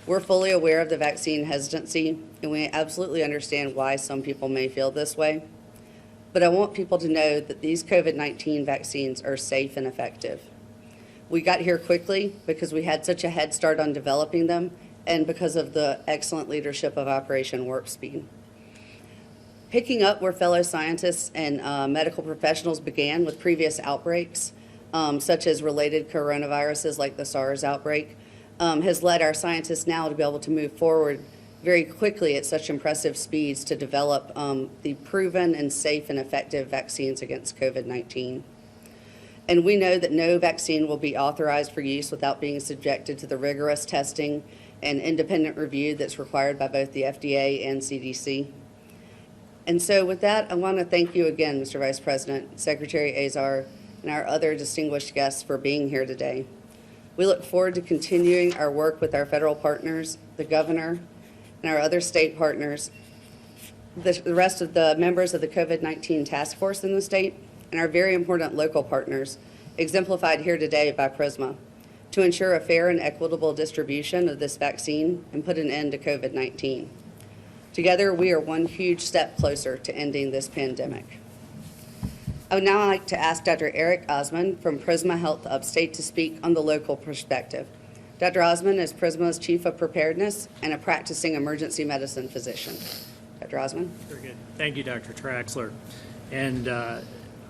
We're fully aware of the vaccine hesitancy, and we absolutely understand why some people may feel this way. But I want people to know that these COVID-19 vaccines are safe and effective. We got here quickly because we had such a head start on developing them and because of the excellent leadership of Operation Warp Speed. Picking up where fellow scientists and medical professionals began with previous outbreaks, such as related coronaviruses like the SARS outbreak, has led our scientists now to be able to move forward very quickly at such impressive speeds to develop the proven and safe and effective vaccines against COVID-19. And we know that no vaccine will be authorized for use without being subjected to the rigorous testing and independent review that's required by both the FDA and CDC. And so with that, I want to thank you again, Mr. Vice President, Secretary Azar, and our other distinguished guests for being here today. We look forward to continuing our work with our federal partners, the governor, and our other state partners, the rest of the members of the COVID-19 task force in the state, and our very important local partners, exemplified here today by Prisma, to ensure a fair and equitable distribution of this vaccine and put an end to COVID-19. Together, we are one huge step closer to ending this pandemic. I would now like to ask Dr. Eric Osmond from Prisma Health Upstate to speak on the local perspective. Dr. Osmond is Prisma's Chief of Preparedness and a practicing emergency medicine physician. Dr. Osmond? Very good. Thank you, Dr. Traxler. And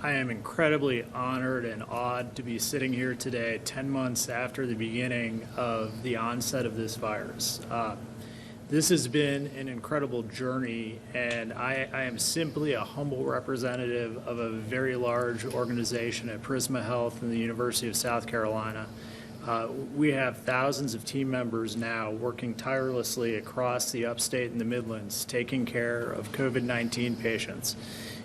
I am incredibly honored and awed to be sitting here today, 10 months after the beginning of the onset of this virus. This has been an incredible journey, and I am simply a humble representative of a very large organization at Prisma Health and the University of South Carolina. We have thousands of team members now working tirelessly across the upstate and the Midlands, taking care of COVID-19 patients.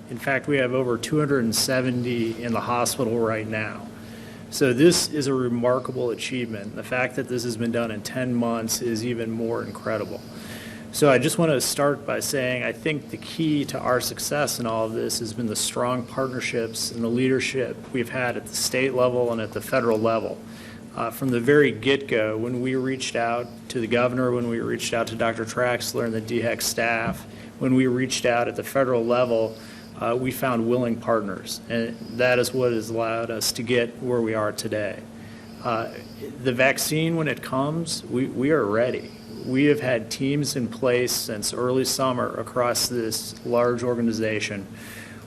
In fact, we have over 270 in the hospital right now. So this is a remarkable achievement. The fact that this has been done in 10 months is even more incredible. So I just want to start by saying I think the key to our success in all of this has been the strong partnerships and the leadership we've had at the state level and at the federal level. From the very get-go, when we reached out to the governor, when we reached out to Dr. Traxler and the DHEC staff, when we reached out at the federal level, we found willing partners, and that is what has allowed us to get where we are today. The vaccine, when it comes, we are ready. We have had teams in place since early summer across this large organization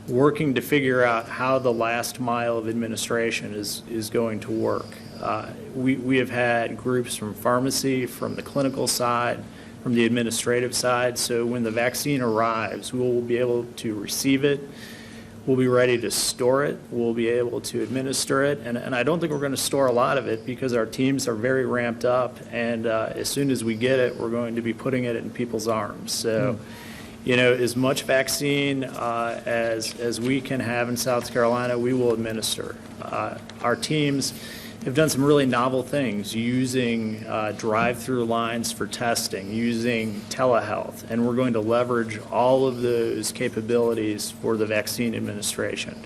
working to figure out how the last mile of administration is going to work. We have had groups from pharmacy, from the clinical side, from the administrative side, so when the vaccine arrives, we will be able to receive it, we'll be ready to store it, we'll be able to administer it, and I don't think we're going to store a lot of it because our teams are very ramped up, and as soon as we get it, we're going to be putting it in people's arms. So, you know, as much vaccine as we can have in South Carolina, we will administer. Our teams have done some really novel things, using drive-through lines for testing, using telehealth, and we're going to leverage all of those capabilities for the vaccine administration.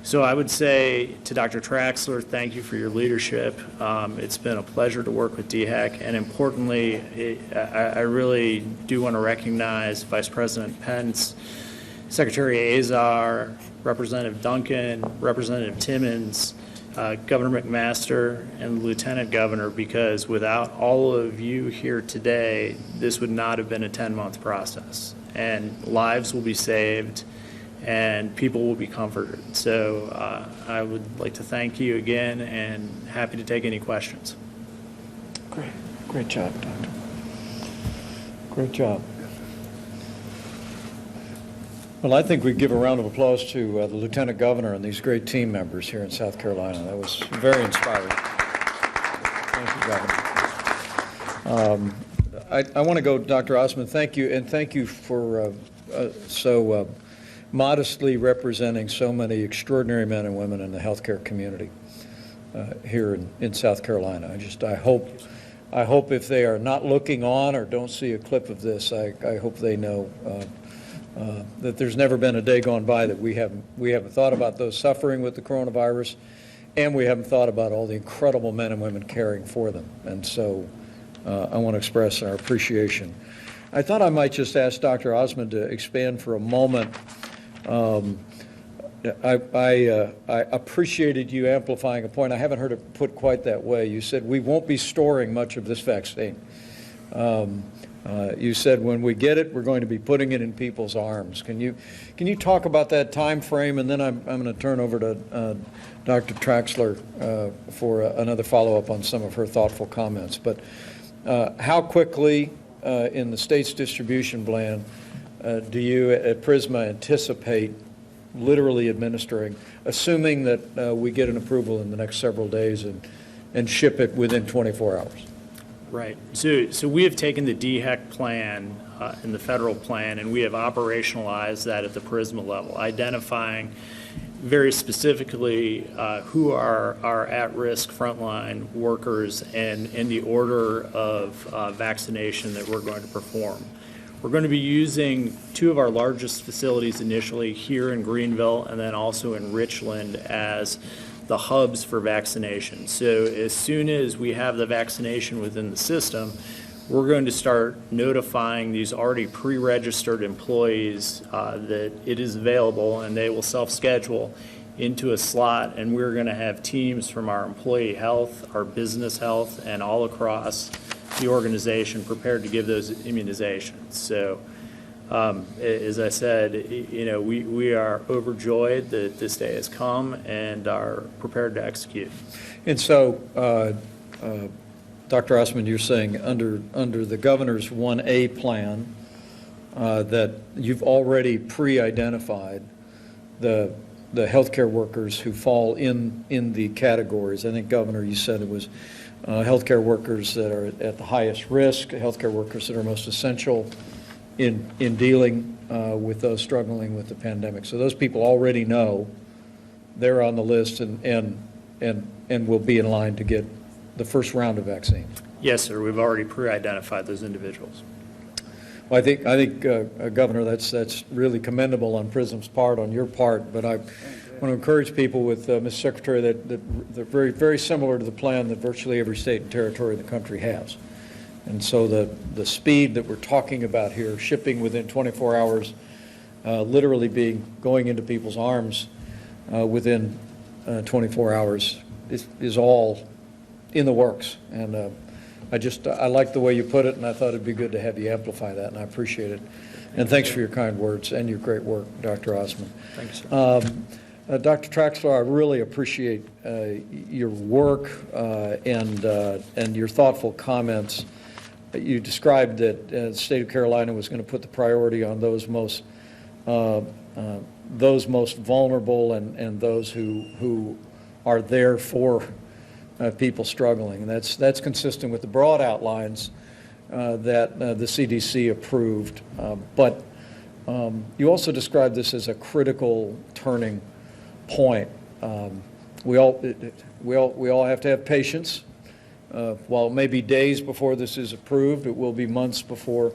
So I would say to Dr. Traxler, thank you for your leadership. It's been a pleasure to work with DHEC, and importantly, I really do want to recognize Vice President Pence, Secretary Azar, Representative Duncan, Representative Timmons, Governor McMaster, and the Lieutenant Governor, because without all of you here today, this would not have been a 10-month process. And lives will be saved, and people will be comforted. So I would like to thank you again, and happy to take any questions. Great job, Doctor. Great job. Well, I think we give a round of applause to the Lieutenant Governor and these great team members here in South Carolina. That was very inspiring. Thank you, Governor. I want to go, Dr. Osmond, thank you, and thank you for so modestly representing so many extraordinary men and women in the healthcare community here in South Carolina. I hope if they are not looking on or don't see a clip of this, I hope they know that there's never been a day gone by that we haven't thought about those suffering with the coronavirus, and we haven't thought about all the incredible men and women caring for them. And so I want to express our appreciation. I thought I might just ask Dr. Osmond to expand for a moment. I appreciated you amplifying a point. I haven't heard it put quite that way. You said we won't be storing much of this vaccine. You said when we get it, we're going to be putting it in people's arms. Can you talk about that time frame? And then I'm going to turn over to Dr. Traxler for another follow-up on some of her thoughtful comments. But how quickly in the state's distribution plan do you at Prisma anticipate literally administering, assuming that we get an approval in the next several days and ship it within 24 hours? Right. So we have taken the DHEC plan and the federal plan, and we have operationalized that at the Prisma level, identifying very specifically who are our at-risk frontline workers and in the order of vaccination that we're going to perform. We're going to be using two of our largest facilities initially here in Greenville and then also in Richland as the hubs for vaccination. So as soon as we have the vaccination within the system, we're going to start notifying these already pre-registered employees that it is available, and they will self-schedule into a slot, and we're going to have teams from our employee health, our business health, and all across the organization prepared to give those immunizations. So as I said, you know, we are overjoyed that this day has come and are prepared to execute. And so, Dr. Osmond, you're saying under the governor's 1A plan that you've already pre-identified the healthcare workers who fall in the categories. I think, Governor, you said it was healthcare workers that are at the highest risk, healthcare workers that are most essential in dealing with those struggling with the pandemic. So those people already know they're on the list and will be in line to get the first round of vaccines. Yes, sir. We've already pre-identified those individuals. Well, I think Governor, that's really commendable on PRISM's part, on your part. But I want to encourage people with Ms. Secretary that they're very, very similar to the plan that virtually every state and territory in the country has. And so the speed that we're talking about here, shipping within 24 hours, literally going into people's arms within 24 hours is all in the works. And I like the way you put it, and I thought it'd be good to have you amplify that, and I appreciate it. And thanks for your kind words and your great work, Dr. Osmond. Thank you, sir. Dr. Traxler, I really appreciate your work and your thoughtful comments. You described that the state of Carolina was going to put the priority on those most vulnerable and those who are there for people struggling. And that's consistent with the broad outlines that the CDC approved. But you also described this as a critical turning point. We all have to have patience. While it may be days before this is approved, it will be months before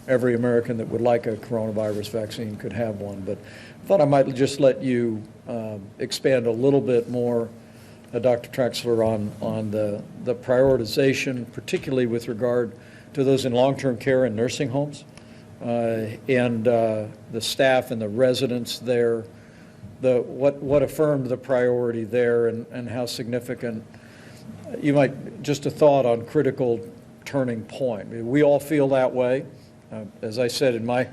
every American that would like a coronavirus vaccine could have one. But I thought I might just let you expand a little bit more, Dr. Traxler, on the prioritization, particularly with regard to those in long-term care and nursing homes, and the staff and the residents there. What affirmed the priority there and how significant, you might, just a thought on critical turning point. We all feel that way. As I said in my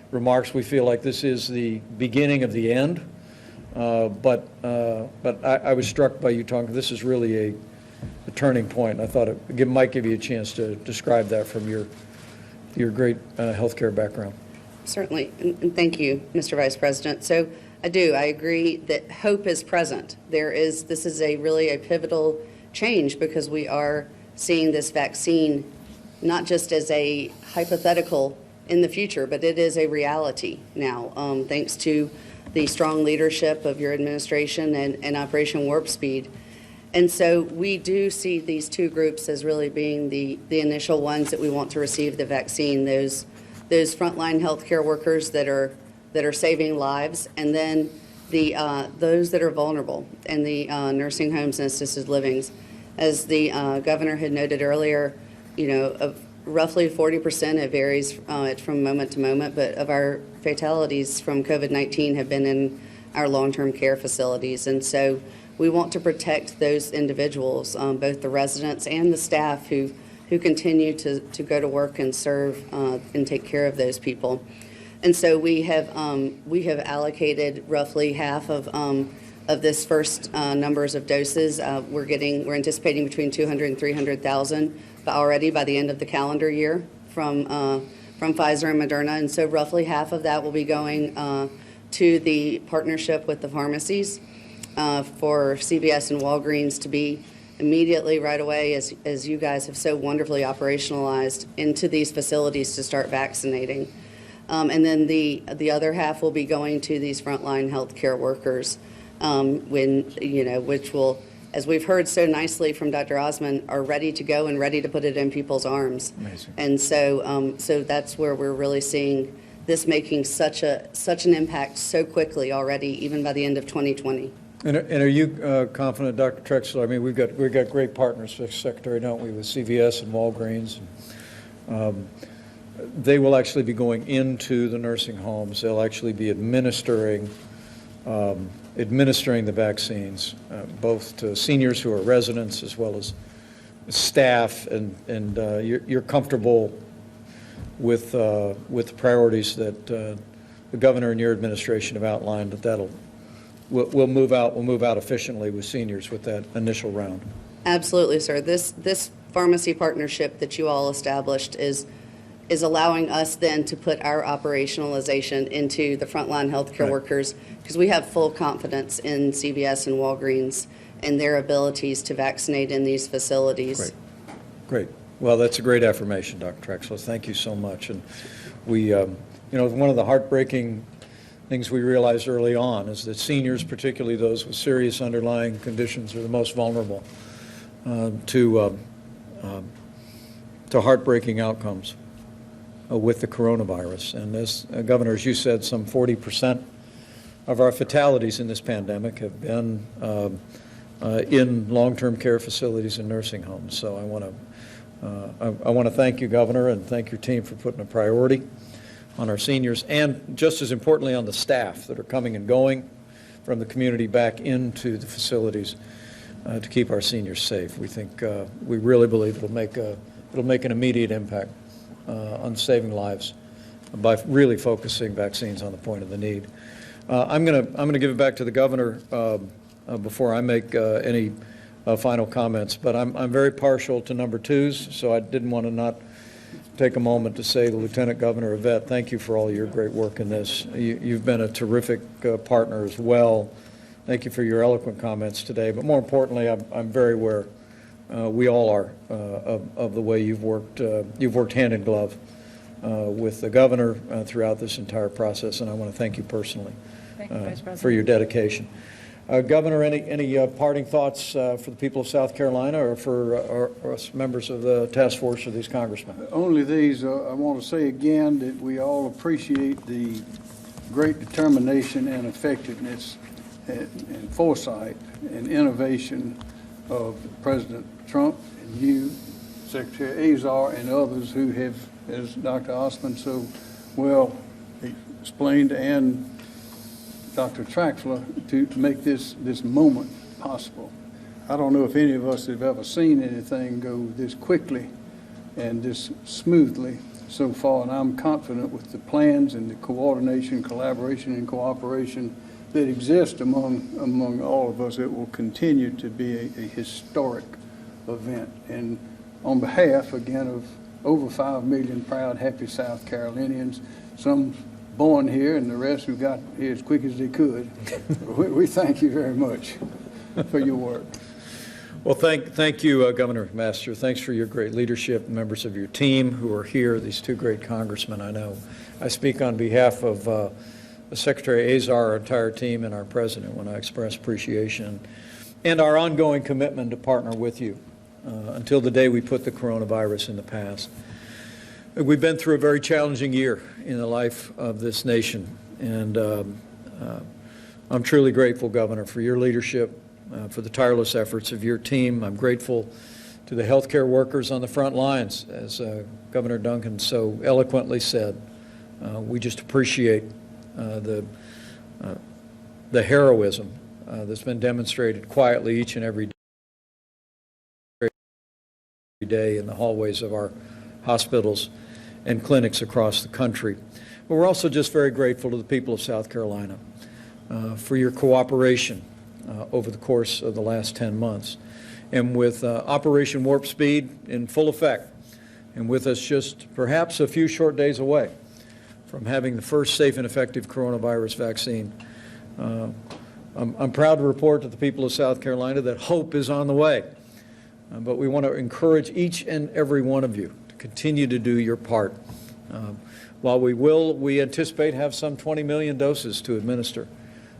remarks, we feel like this is the beginning of the end. But I was struck by you talking, this is really a turning point. I thought it might give you a chance to describe that from your great healthcare background. Certainly, and thank you, Mr. Vice President. So I agree that hope is present. This is really a pivotal change because we are seeing this vaccine not just as a hypothetical in the future, but it is a reality now, thanks to the strong leadership of your administration and Operation Warp Speed. And so we do see these two groups as really being the initial ones that we want to receive the vaccine, those frontline healthcare workers that are saving lives, and then those that are vulnerable in the nursing homes and assisted livings. As the governor had noted earlier, of roughly 40%, it varies from moment to moment, but of our fatalities from COVID-19 have been in our long-term care facilities. And so we want to protect those individuals, both the residents and the staff who continue to go to work and serve and take care of those people. And so we have allocated roughly half of this first numbers of doses. We're anticipating between 200 and 300,000 already by the end of the calendar year from Pfizer and Moderna. And so roughly half of that will be going to the partnership with the pharmacies for CVS and Walgreens to be immediately right away, as you guys have so wonderfully operationalized, into these facilities to start vaccinating. And then the other half will be going to these frontline healthcare workers, which will, as we've heard so nicely from Dr. Osmond, are ready to go and ready to put it in people's arms. Amazing. And so that's where we're really seeing this making such an impact so quickly already, even by the end of 2020. And are you confident, Dr. Trexler? I mean, we've got great partners, Secretary, don't we, with CVS and Walgreens. They will actually be going into the nursing homes. They'll actually be administering the vaccines, both to seniors who are residents as well as staff. And you're comfortable with the priorities that the governor and your administration have outlined, we'll move out efficiently with seniors with that initial round. Absolutely, sir. This pharmacy partnership that you all established is allowing us then to put our operationalization into the frontline healthcare workers, because we have full confidence in CVS and Walgreens and their abilities to vaccinate in these facilities. Great. Well, that's a great affirmation, Dr. Trexler. Thank you so much. And we, one of the heartbreaking things we realized early on is that seniors, particularly those with serious underlying conditions, are the most vulnerable to heartbreaking outcomes with the coronavirus. And as Governor, as you said, some 40% of our fatalities in this pandemic have been in long-term care facilities and nursing homes. So I want to thank you, Governor, and thank your team for putting a priority on our seniors, and just as importantly on the staff that are coming and going from the community back into the facilities to keep our seniors safe. We think, we really believe it'll make an immediate impact on saving lives by really focusing vaccines on the point of the need. I'm going to give it back to the governor before I make any final comments, but I'm very partial to number twos, so I didn't want to not take a moment to say, Lieutenant Governor Yvette, thank you for all your great work in this. You've been a terrific partner as well. Thank you for your eloquent comments today, but more importantly, I'm very aware, we all are, of the way you've worked hand in glove with the governor throughout this entire process, and I want to thank you personally Thank you, Vice President. for your dedication. Governor, any parting thoughts for the people of South Carolina or for us members of the task force or these congressmen? Only these, I want to say again that we all appreciate the great determination and effectiveness and foresight and innovation of President Trump and you, Secretary Azar, and others who have, as Dr. Osmond so well explained, and Dr. Traxler, to make this moment possible. I don't know if any of us have ever seen anything go this quickly and this smoothly so far, and I'm confident with the plans and the coordination, collaboration, and cooperation that exist among all of us, it will continue to be a historic event. And on behalf, again, of over 5 million proud, happy South Carolinians, some born here and the rest who got here as quick as they could, we thank you very much for your work. Well, thank you, Governor McMaster. Thanks for your great leadership, members of your team who are here, these two great congressmen I know. I speak on behalf of Secretary Azar, our entire team, and our president when I express appreciation and our ongoing commitment to partner with you until the day we put the coronavirus in the past. We've been through a very challenging year in the life of this nation, and I'm truly grateful, Governor, for your leadership, for the tireless efforts of your team. I'm grateful to the healthcare workers on the front lines, as Governor Duncan so eloquently said. We just appreciate the heroism that's been demonstrated quietly each and every day in the hallways of our hospitals and clinics across the country. But we're also just very grateful to the people of South Carolina for your cooperation over the course of the last 10 months. And with Operation Warp Speed in full effect, and with us just perhaps a few short days away from having the first safe and effective coronavirus vaccine, I'm proud to report to the people of South Carolina that hope is on the way. But we want to encourage each and every one of you to continue to do your part. While we anticipate have some 20 million doses to administer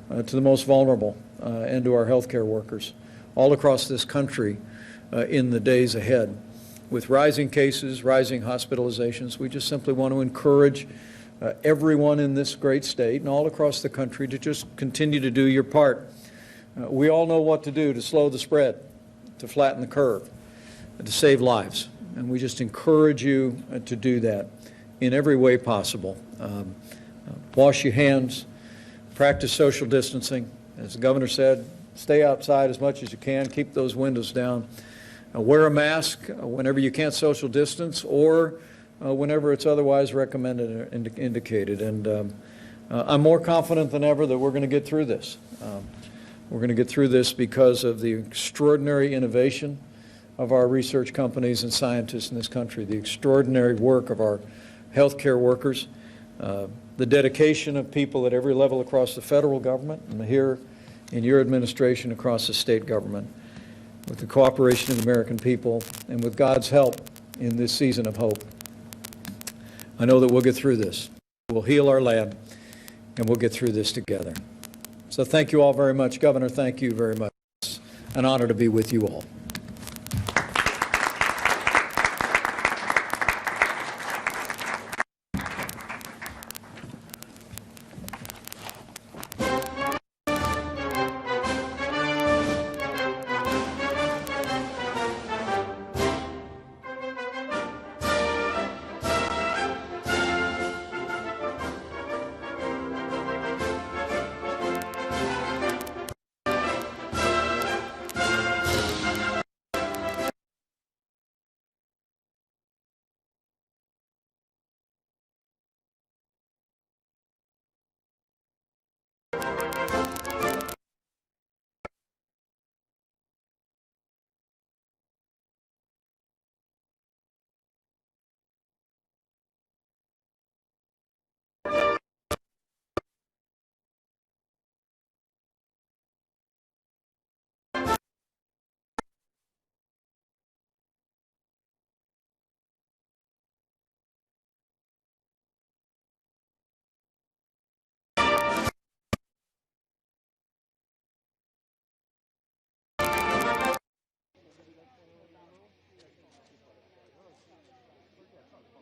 to the most vulnerable and to our healthcare workers all across this country in the days ahead. With rising cases, rising hospitalizations, we just simply want to encourage everyone in this great state and all across the country to just continue to do your part. We all know what to do to slow the spread, to flatten the curve, to save lives. And we just encourage you to do that in every way possible. Wash your hands, practice social distancing. As the governor said, stay outside as much as you can, keep those windows down. Wear a mask whenever you can't social distance or whenever it's otherwise recommended or indicated. And I'm more confident than ever that we're going to get through this. We're going to get through this because of the extraordinary innovation of our research companies and scientists in this country, the extraordinary work of our healthcare workers, the dedication of people at every level across the federal government and here in your administration across the state government, with the cooperation of the American people and with God's help in this season of hope. I know that we'll get through this. We'll heal our land and we'll get through this together. So thank you all very much. Governor, thank you very much. It's an honor to be with you all.